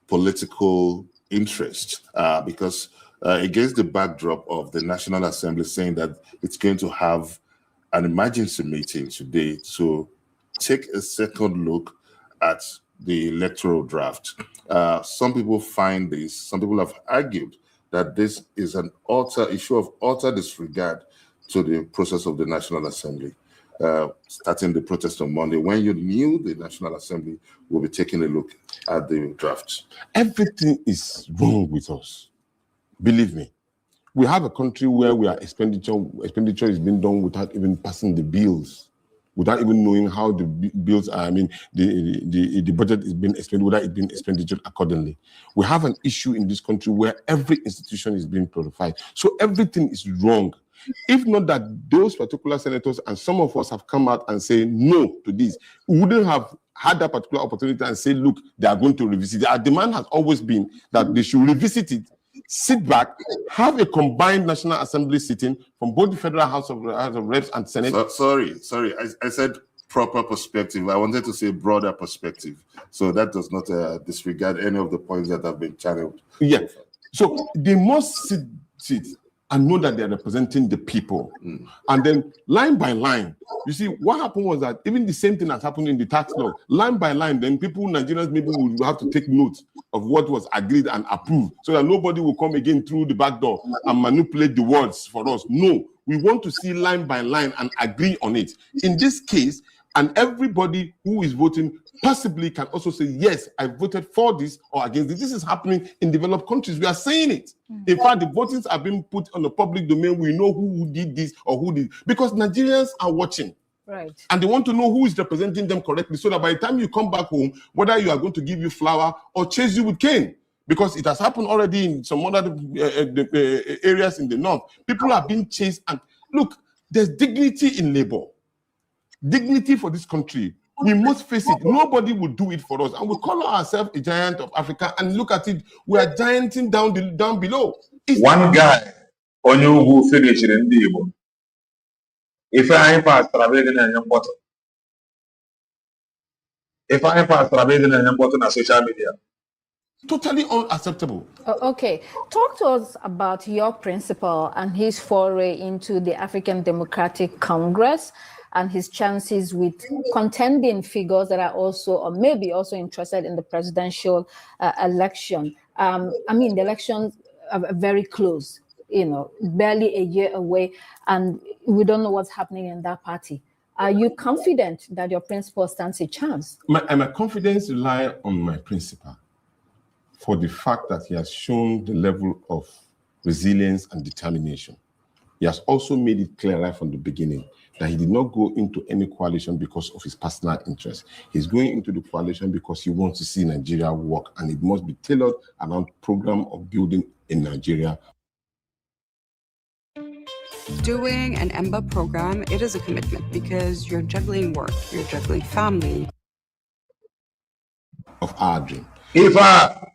political interest because against the backdrop of the National Assembly saying that it's going to have an emergency meeting today to take a second look at the electoral draft. Some people find this, some people have argued that this is an issue of utter disregard to the process of the National Assembly. Starting the protest on Monday, when you knew the National Assembly will be taking a look at the draft. Everything is wrong with us. Believe me. We have a country where expenditure is being done without even passing the bills, without even knowing how the bills are. I mean, the budget is being expended without it being expended accordingly. We have an issue in this country where every institution is being purified. So everything is wrong. If not that those particular senators and some of us have come out and say no to this, we wouldn't have had that particular opportunity and say, look, they are going to revisit it. Our demand has always been that they should revisit it, sit back, have a combined National Assembly sitting from both the Federal House of Reps and Senate. Sorry. I said proper perspective. I wanted to say broader perspective. So that does not disregard any of the points that have been channeled. Yeah. So they must sit and know that they're representing the people. And then line by line, you see, what happened was that even the same thing has happened in the tax law. Line by line, then Nigerians maybe will have to take note of what was agreed and approved so that nobody will come again through the back door and manipulate the words for us. No, we want to see line by line and agree on it. In this case, and everybody who is voting possibly can also say, yes, I voted for this or against this. This is happening in developed countries. We are saying it. In fact, the votings are being put on the public domain. We know who did this or who did, because Nigerians are watching. Right. And they want to know who is representing them correctly so that by the time you come back home, whether you are going to give you flour or chase you with cane, because it has happened already in some other areas in the north. People are being chased. And look, there's dignity in labor. Dignity for this country. We must face it. Nobody will do it for us. And we call ourselves a giant of Africa, and look at it. We are gianting down below. One guy on you who finished in the Igbo. If I pass traveling in your bottle. If I pass traveling in your bottle on social media. Totally unacceptable. Okay, talk to us about your principal and his foray into the African Democratic Congress and his chances with contending figures that are also, or maybe also interested in the presidential election. I mean, the elections are very close, barely a year away, and we don't know what's happening in that party. Are you confident that your principal stands a chance? My confidence relies on my principal for the fact that he has shown the level of resilience and determination. He has also made it clear right from the beginning that he did not go into any coalition because of his personal interest. He's going into the coalition because he wants to see Nigeria work, and it must be tailored around program of building in Nigeria. Doing an EMBA program, it is a commitment because you're juggling work, you're juggling family. Of our dream. If that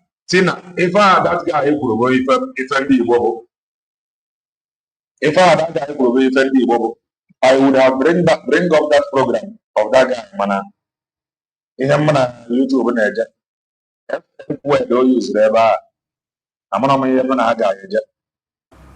guy could go I would have bring up that program of that guy, mana. YouTube where do use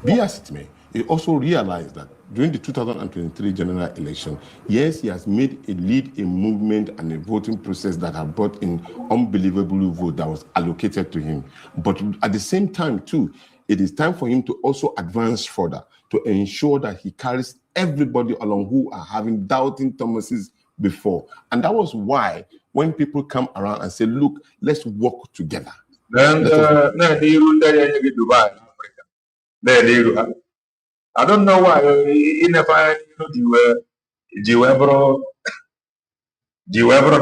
Be as it may, he also realized that during the 2023 general election, yes, he has made a movement and a voting process that have brought in unbelievable vote that was allocated to him. But at the same time, too, it is time for him to also advance further to ensure that he carries everybody along who are having doubting Thomases before. And that was why when people come around and say, look, let's work together. Then I don't know why you never you ever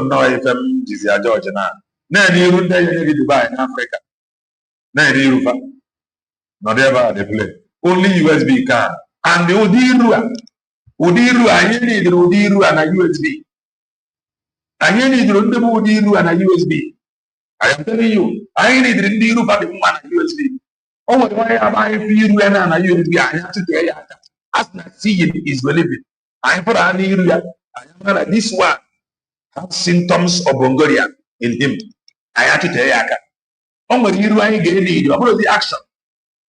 know if I'm George now. Dubai in Africa. Not ever they play. Only USB can. And the Udiru, I need the Udiru and a USB. I need the Udiru and a USB. I am telling you, I need the Udiru but one USB. Oh, why am I feeling and a USB? I have to tell you, as not seeing is believing. I'm for an area. I am this one has symptoms of Bongoria in him. I have to tell you, oh, you are getting about the action.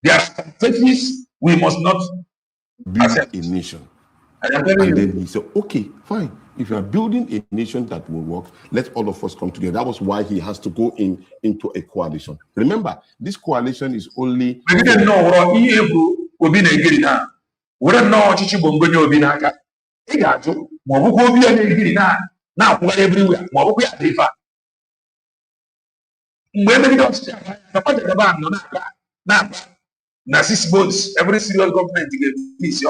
There are strategies we must not build a nation. And then he said, okay, fine. if you are building a nation that will work, let all of us come together. That was why he has to go into a coalition. Remember, this coalition is only. We didn't know what he will be negated now. We don't know Chichibongo Binaka. He got to Mobuko be a negated now, everywhere. Mobuko are different. Women don't stay. The band, no, not Narcissus bones. Every serious government to get peace.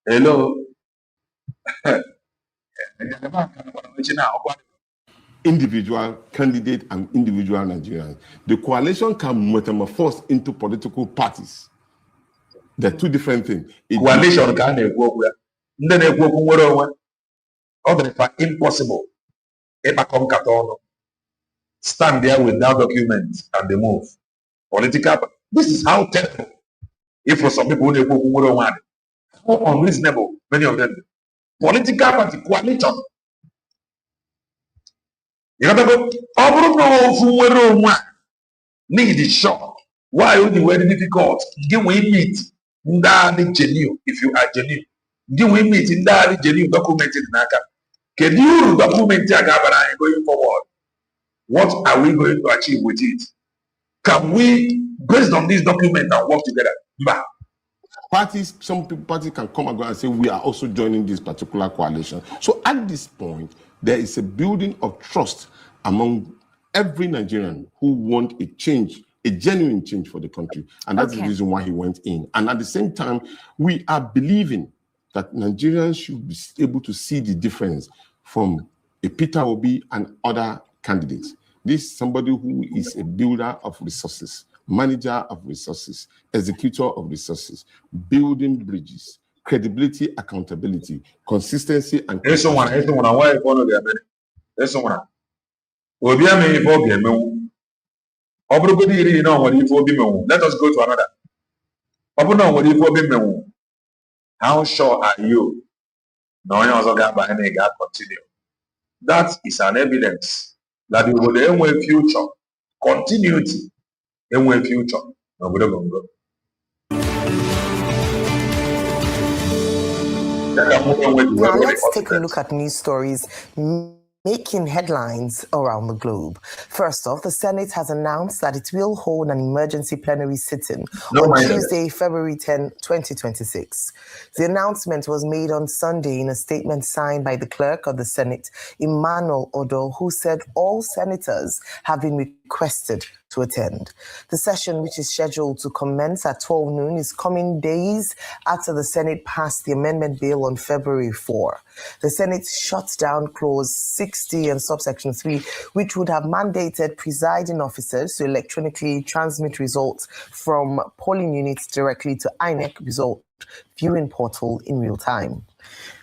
Hello. Individual candidate and individual Nigerians. The coalition can metamorphose into political parties. They're two different things. Coalition can work. Then they work impossible. Stand there without documents and they move. Political. This is how terrible. If for some people they work, how unreasonable many of them. Political party coalition. You gotta go. Need it short. Why only very difficult? Give we meet genuine if you are genuine. Give we meet in that genuine documented naka. Can you document going forward? What are we going to achieve with it? Can we, based on this document, and work together? Parties, some parties can come and go and say we are also joining this particular coalition. So at this point, there is a building of trust among every Nigerian who want a change, a genuine change for the country. And that's the reason why he went in. And at the same time, we are believing that Nigerians should be able to see the difference from a Peter Obi and other candidates. This is somebody who is a builder of resources, manager of resources, executor of resources, building bridges, credibility, accountability, consistency, and let us go to another. How sure are you? No one also got by any God continue. That is an evidence that you will have a future, continuity, in a future. Now let's take a look at news stories making headlines around the globe. First off, the Senate has announced that it will hold an emergency plenary sitting on Tuesday, February 10, 2026. The announcement was made on Sunday in a statement signed by the clerk of the Senate, Emmanuel Odo, who said all senators have been requested to attend. The session, which is scheduled to commence at 12 noon, is coming days after the Senate passed the amendment bill on February 4. The Senate shut down Clause 60 and subsection 3, which would have mandated presiding officers to electronically transmit results from polling units directly to INEC result viewing portal in real time.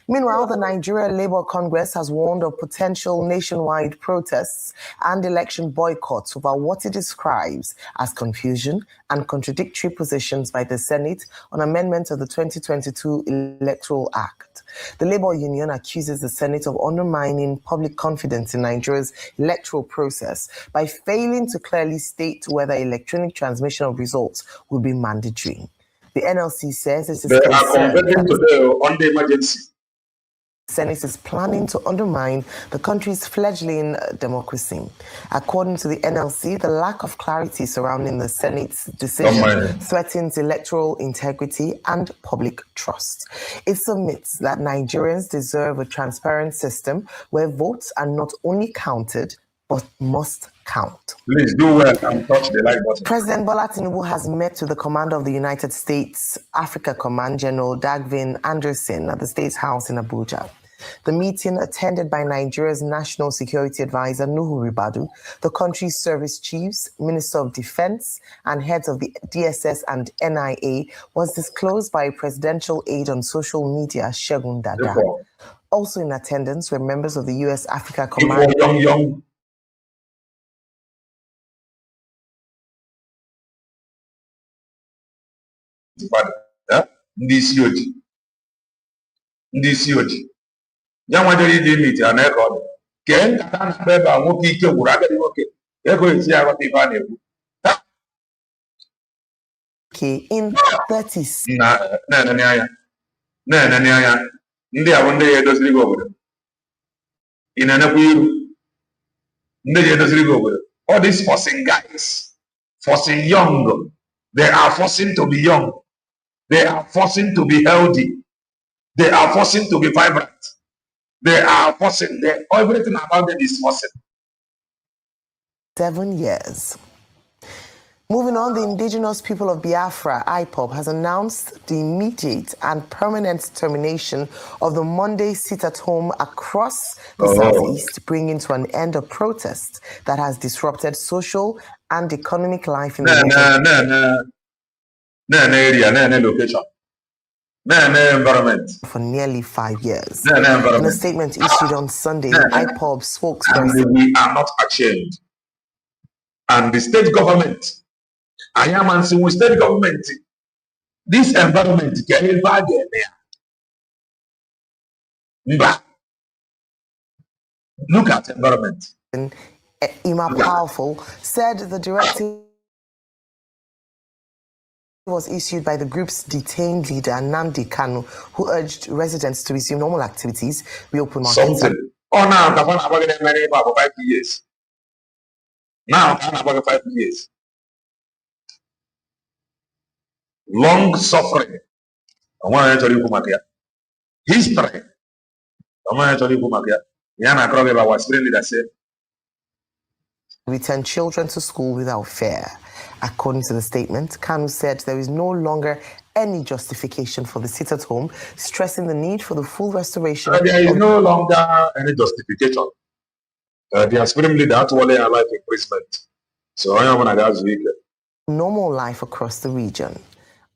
Meanwhile, the Nigeria Labour Congress has warned of potential nationwide protests and election boycotts over what it describes as confusion and contradictory positions by the Senate on amendments of the 2022 Electoral Act. The Labour Union accuses the Senate of undermining public confidence in Nigeria's electoral process by failing to clearly state whether electronic transmission of results will be mandatory. The NLC says this is they are converting today on the emergency. Senate is planning to undermine the country's fledgling democracy. According to the NLC, the lack of clarity surrounding the Senate's decision threatens electoral integrity and public trust. It submits that Nigerians deserve a transparent system where votes are not only counted, but must count. Please do well and touch the like button. President Bola Tinubu has met with the commander of the United States Africa Command, General Dagvin Anderson, at the State House in Abuja. The meeting, attended by Nigeria's National Security Advisor, Nuhu Ribadu, the country's service chiefs, Minister of Defense, and heads of the DSS and NIA, was disclosed by presidential aide on social media, Shegun Dada. Also in attendance were members of the U.S. Africa Command. Ndị isi ojii ya nwajere iji miti a na-ekọdụ kee nkata na akpa ebe a nwoke ike gwụrụ agadi nwoke ego esi ya aghọta ife a na-ekwu in 30s. na-enene anya ndị a bụ ndị ya edoziri gị obodo in an all these forcing guys, forcing young, they are forcing to be young, they are forcing to be healthy, they are forcing to be vibrant, they are forcing, everything about them is forcing. 7 years. Moving on, the indigenous people of Biafra, IPOB, has announced the immediate and permanent termination of the Monday sit-at-home across the Southeast, bringing to an end a protest that has disrupted social and economic life in the region location. Environment. For nearly 5 years. In a statement issued on Sunday, IPOB spokesperson... And we are not ashamed. And the state government, I am answering with state government, this environment can bad there. Look at environment. Ima Powerful said the directive was issued by the group's detained leader, Nnamdi Kanu, who urged residents to resume normal activities, reopen markets. Something. Oh, now, I'm going to marry for 5 years. Now, I'm about 5 years. Long suffering. I want to tell you, history. I want to tell you, Yana Krogeba was really that said. Return children to school without fear. According to the statement, Kanu said there is no longer any justification for the sit-at-home, stressing the need for the full restoration. There is no longer any justification. They are supremely that wale a life imprisonment. So I am going to normal life across the region.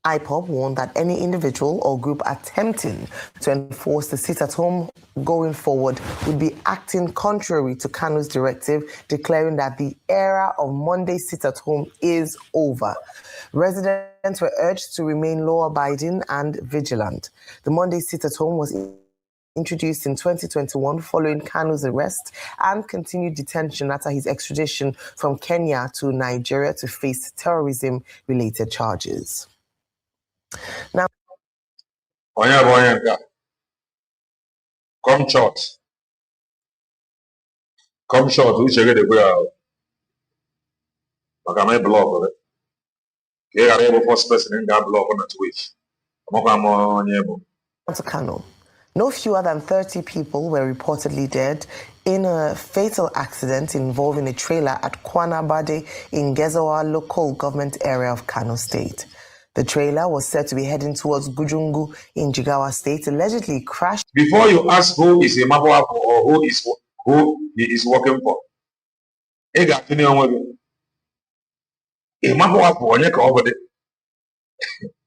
IPOB warned that any individual or group attempting to enforce the sit-at-home going forward would be acting contrary to Kanu's directive, declaring that the era of Monday sit-at-home is over. Residents were urged to remain law-abiding and vigilant. The Monday sit-at-home was introduced in 2021 following Kanu's arrest and continued detention after his extradition from Kenya to Nigeria to face terrorism-related charges. Now, come short. Come short. Who should get the way out? I may block of it. Here are able first person in that block on the Twitch. to Kano. No fewer than 30 people were reportedly dead in a fatal accident involving a trailer at Kwanabade in Gezawa local government area of Kano State. The trailer was said to be heading towards Gujungu in Jigawa State, allegedly crashed. Before you ask who is a Mabuapo or who he is working for,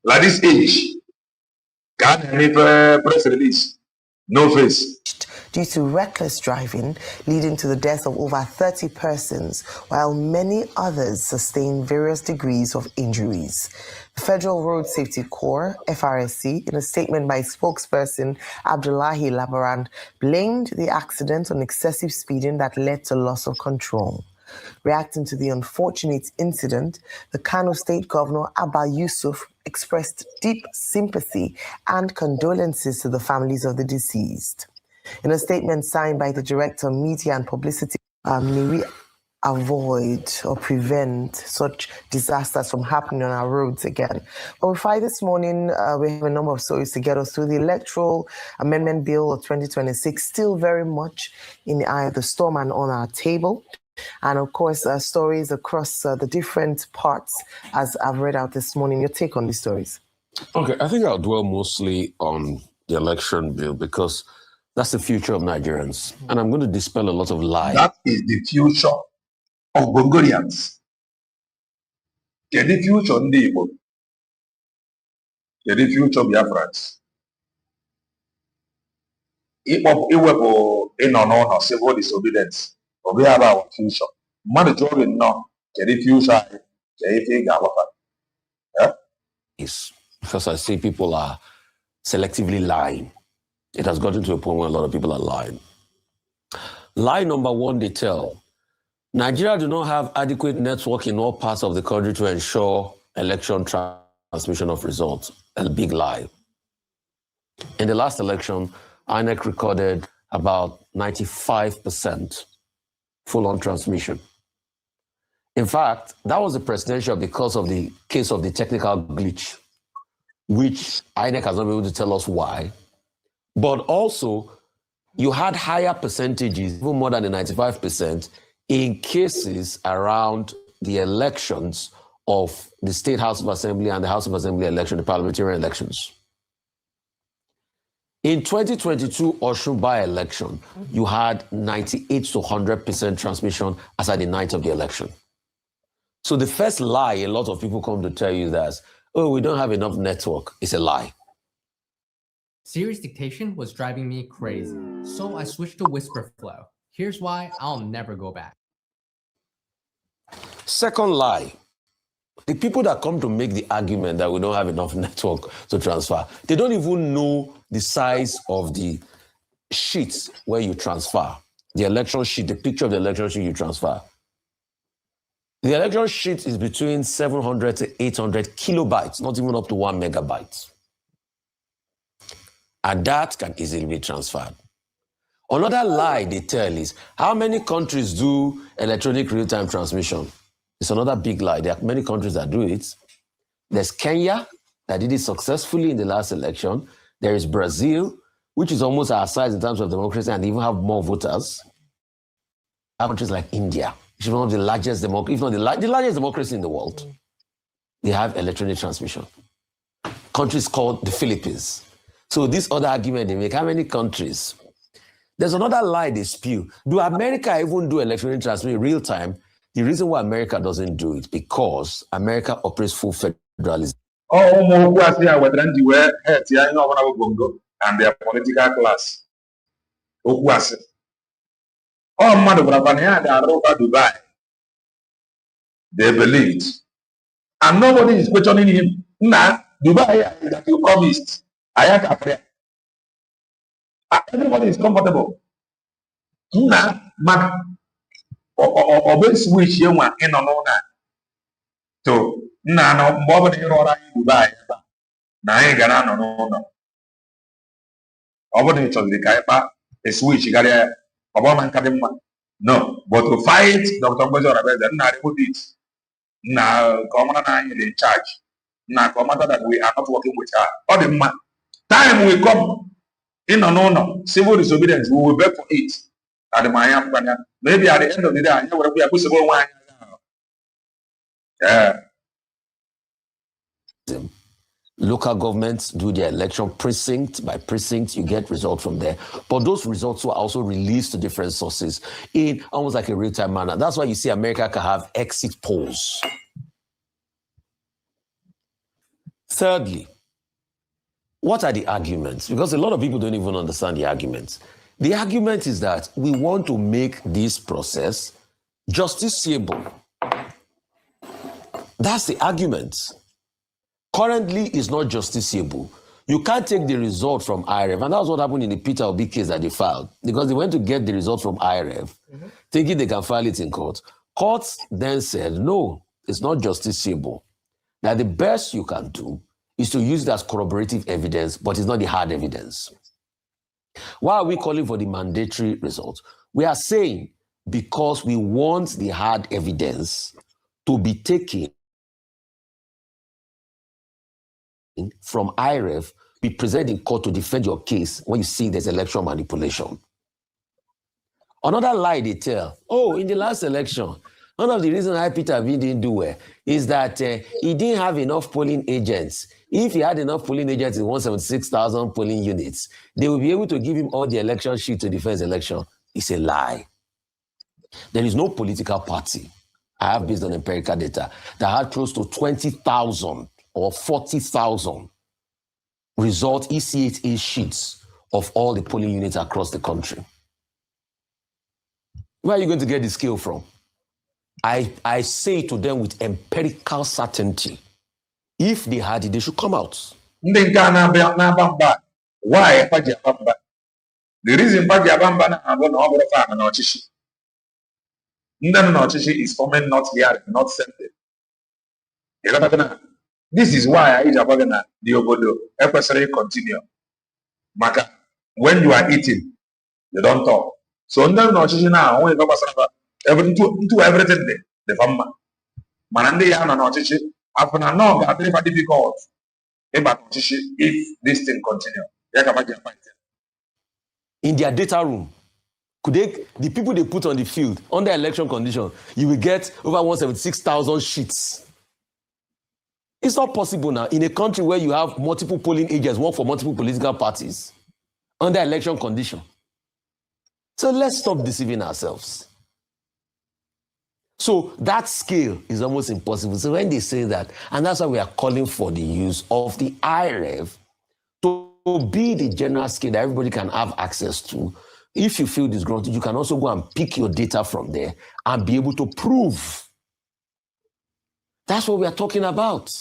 like this age, can't have press release, no face. Due to reckless driving, leading to the death of over 30 persons, while many others sustained various degrees of injuries. The Federal Road Safety Corps, FRSC, in a statement by spokesperson Abdullahi Labaran, blamed the accident on excessive speeding that led to loss of control. Reacting to the unfortunate incident, the Kano State Governor Abba Yusuf expressed deep sympathy and condolences to the families of the deceased. In a statement signed by the Director of Media and Publicity, may we avoid or prevent such disasters from happening on our roads again. But before this morning, we have a number of stories to get us through. The Electoral Amendment Bill of 2026 still very much in the eye of the storm and on our table. And of course, stories across the different parts, as I've read out this morning. Your take on these stories? Okay, I think I'll dwell mostly on the election bill because that's the future of Nigerians. And I'm going to dispel a lot of lies. That is the future of Bongolians. Get the future of the Igbo. Get the future of Biafrans. It will be no civil disobedience. We have our future. Mandatory no. Get the future. Yes, because I see people are selectively lying. It has gotten to a point where a lot of people are lying. Lie number one, they tell. Nigeria do not have adequate network in all parts of the country to ensure election transmission of results. A big lie. In the last election, INEC recorded about 95% full-on transmission. In fact, that was the presidential because of the case of the technical glitch, which INEC has not been able to tell us why. But also, you had higher percentages, even more than the 95%, in cases around the elections of the State House of Assembly and the House of Assembly election, the parliamentary elections. In 2022 Osun by-election, you had 98 to 100% transmission as at the night of the election. So the first lie a lot of people come to tell you that, oh, we don't have enough network, is a lie. Siri's dictation was driving me crazy, so I switched to Whisperflow. Here's why I'll never go back. Second lie. The people that come to make the argument that we don't have enough network to transfer, they don't even know the size of the sheets where you transfer. The election sheet, the picture of the election sheet you transfer. The election sheet is between 700 to 800 kilobytes, not even up to 1 megabyte. And that can easily be transferred. Another lie they tell is, how many countries do electronic real-time transmission? It's another big lie. There are many countries that do it. There's Kenya that did it successfully in the last election. There is Brazil, which is almost our size in terms of democracy and even have more voters. Countries like India, which is one of the largest democracy, if not the largest democracy in the world. They have electronic transmission. Countries called the Philippines. So this other argument they make, how many countries? There's another lie they spew. Do America even do electronic transmission real time? The reason why America doesn't do it, because America operates full federalism. And their political class. They believed. And nobody is questioning him. Nah, Dubai that you promised. Everybody is comfortable. Nah, Mac. Or switch you want in on that. So, no, more than you're right, Dubai. Now, no. Over the Kaipa, a switch, you got a Obama Kadima. No, but to fight Dr. Bozo, not put it. Now, Commander in charge. Now, Commander that we are not working with her. All the time will come in no. Civil disobedience, we will beg for it. At the Miami, maybe at the end of the day, I know what we are possible one. Yeah. Local governments do their election precinct by precinct, you get results from there. But those results were also released to different sources in almost like a real-time manner. That's why you see America can have exit polls. Thirdly, what are the arguments? Because a lot of people don't even understand the arguments. The argument is that we want to make this process justiciable. That's the argument. Currently, it's not justiciable. You can't take the result from IREF. And that's what happened in the Peter Obi case that they filed. Because they went to get the result from IREF, thinking they can file it in court. Courts then said, no, it's not justiciable. That the best you can do is to use it as corroborative evidence, but it's not the hard evidence. Why are we calling for the mandatory result? We are saying because we want the hard evidence to be taken from IREF, be present in court to defend your case when you see there's election manipulation. Another lie they tell, oh, in the last election, one of the reasons why Peter Obi didn't do well is that he didn't have enough polling agents. If he had enough polling agents in 176,000 polling units, they would be able to give him all the election sheet to defend the election. It's a lie. There is no political party, I have based on empirical data, that had close to 20,000 or 40,000 result ECHA sheets of all the polling units across the country. Where are you going to get the scale from? I say to them with empirical certainty, if they had it, they should come out. Why? The reason is forming not here, not centered. This is why I the obodo continue. Maka, when you are eating, They don't talk. So under no now when into everything the farmer. Manande ya na no chichi after no ga very difficult. If this thing continue. In their data room, the people they put on the field under election condition, you will get over 176,000 sheets. It's not possible now in a country where you have multiple polling agents work for multiple political parties under election condition. So let's stop deceiving ourselves. So that scale is almost impossible. So when they say that, and that's why we are calling for the use of the IREV to be the general scale that everybody can have access to. If you feel disgruntled, you can also go and pick your data from there and be able to prove. That's what we are talking about.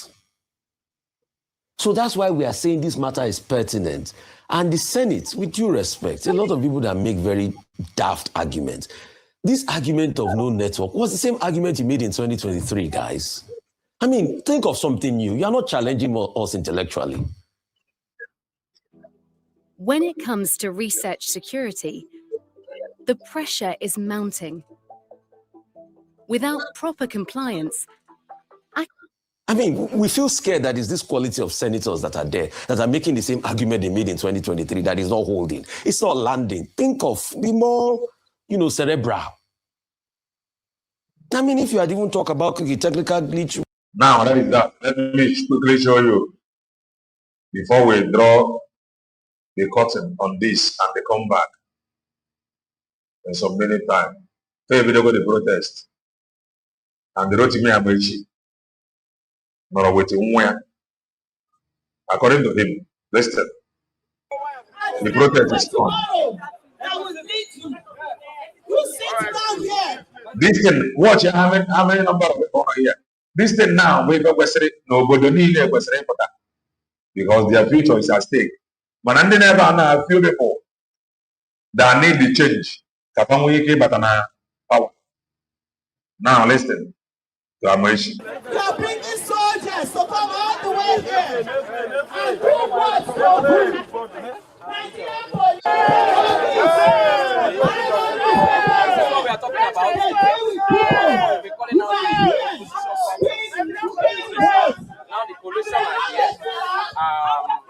So that's why we are saying this matter is pertinent. And the Senate, with due respect, a lot of people that make very daft arguments. This argument of no network was the same argument you made in 2023, guys. I mean, think of something new. You are not challenging us intellectually. When it comes to research security, the pressure is mounting. Without proper compliance, I mean, we feel scared that it's this quality of senators that are there that are making the same argument they made in 2023 that is not holding. It's not landing. Think of the more, cerebral. I mean, if you had even talk about technical glitch. Now, that is that. Let me quickly show you before we draw the curtain on this and they come back. And so many times, they go to protest. And they wrote to me, Amechi. Not waiting where. According to him, listen. The protest is on. This thing, watch how many number of people are here. This thing now, we go nobody need a Western for that. Because their future is at stake. But I never know a few people that need the change. Power. Now listen to Amechi. You are bringing soldiers to come all the way here and do what for who? Nigerian police. That's what we are talking about. We're calling now the coalition are here.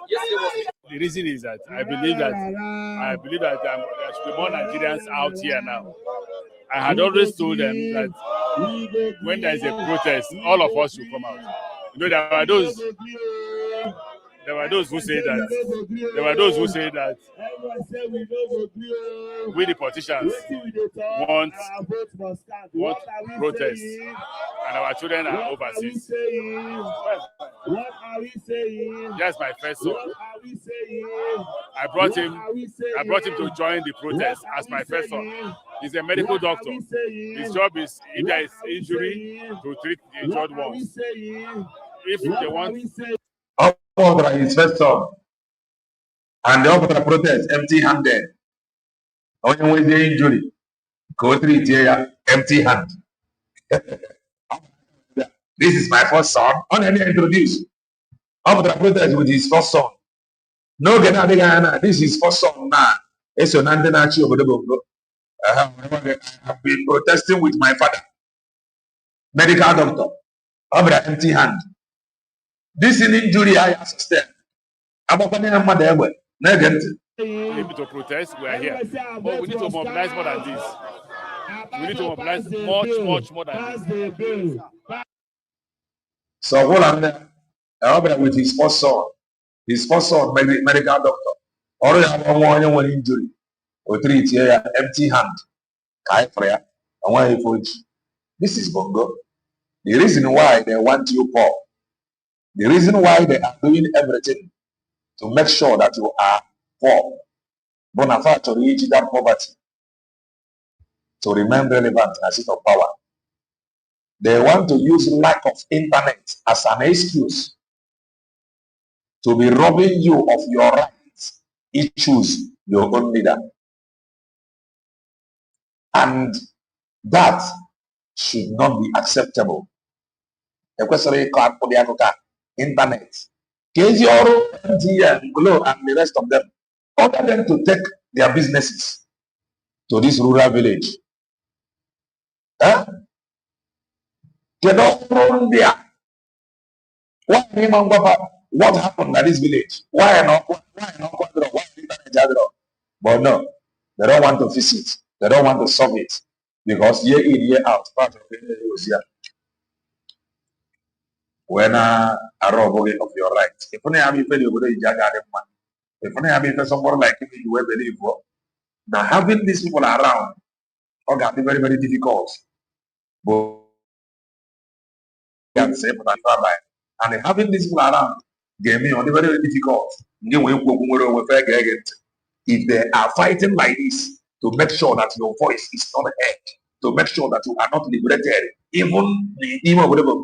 Yesterday was. The reason is that I believe that there should be more Nigerians out here now. I had always told them that when there is a protest, all of us should come out. There were those who say that we the politicians want protests and our children are overseas. What are we saying? That's my first son. I brought him to join the protest as my first son. He's a medical doctor. His job is, if there is injury, to treat the injured ones. If they want his first son. And the other protest empty-handed. Only with the injury. Go treat here empty-handed. This is my first son. Only introduce. After protest with his first son. No, this is first son now. It's an antenachi over the book. I have been protesting with my father, medical doctor, over an empty hand. This is an injury I sustained. I'm opening a mother. Maybe to protest, we are here. But we need to mobilize more than this. We need to mobilize much more than this. So what I'm there, with his first son, medical doctor, already have one injury. Or treat here empty hand. This is Bongo. The reason why they want you poor. The reason why they are doing everything to make sure that you are poor. Bonafide to reach that poverty. To remain relevant as seat of power. They want to use lack of internet as an excuse to be robbing you of your rights. Each choose your own leader. And that should not be acceptable. The question is internet. KZORO, MTN, Glo, and the rest of them, order them to take their businesses to this rural village. Huh? They don't run there. What happened at this village? Why not? But no, they don't want to visit. They don't want to solve it. Because year in, year out, part of it was here. When a robbery of your rights. If only have you paid your man. If only have you somebody like him, you will believe for. Now having these people around, can be very, very difficult. But and having these people around gave me only very, very difficult. If they are fighting like this to make sure that your voice is not heard, to make sure that you are not liberated, even whatever,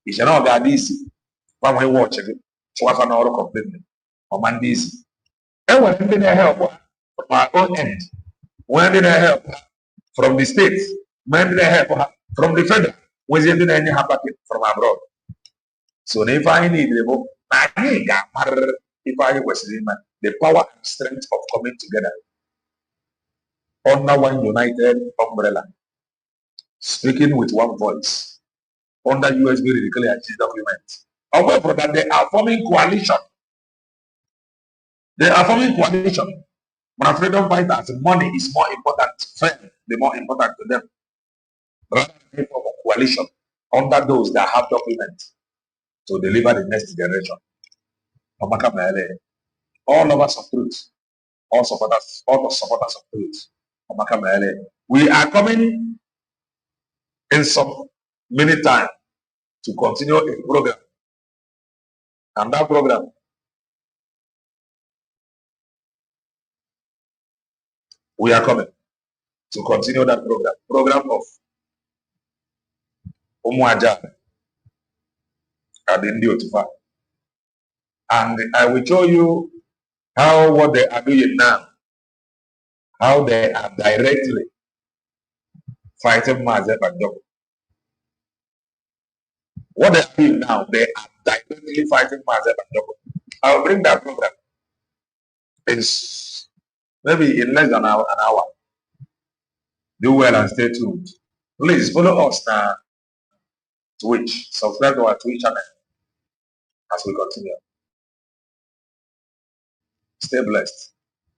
it's not that easy. When we watch it, so I know completely. Command this. And when did I help from my own end? When did I help from the states? When did I help from the federal? When did I help from abroad? So if I need the book, if I was the power and strength of coming together under one united umbrella, speaking with one voice, under USB declared document. However, that they are forming coalition. They are forming coalition. My freedom fighters, money is more important. Friend, the more important to them. Rather than form a coalition under those that have documents to deliver the next generation. All of us of truth, all the supporters of truth. We are coming in some minute time to continue a program. And that program we are coming to continue that program of Umuaja and Indio Tufa. And I will show you how what they are doing now, how they are directly fighting Mazep and Joko. What they are doing now, they are directly fighting Mazep and Joko. I will bring that program. It's maybe in less than an hour. Do well and stay tuned. Please follow us now. Twitch. Subscribe to our Twitch channel as we continue. Stay blessed.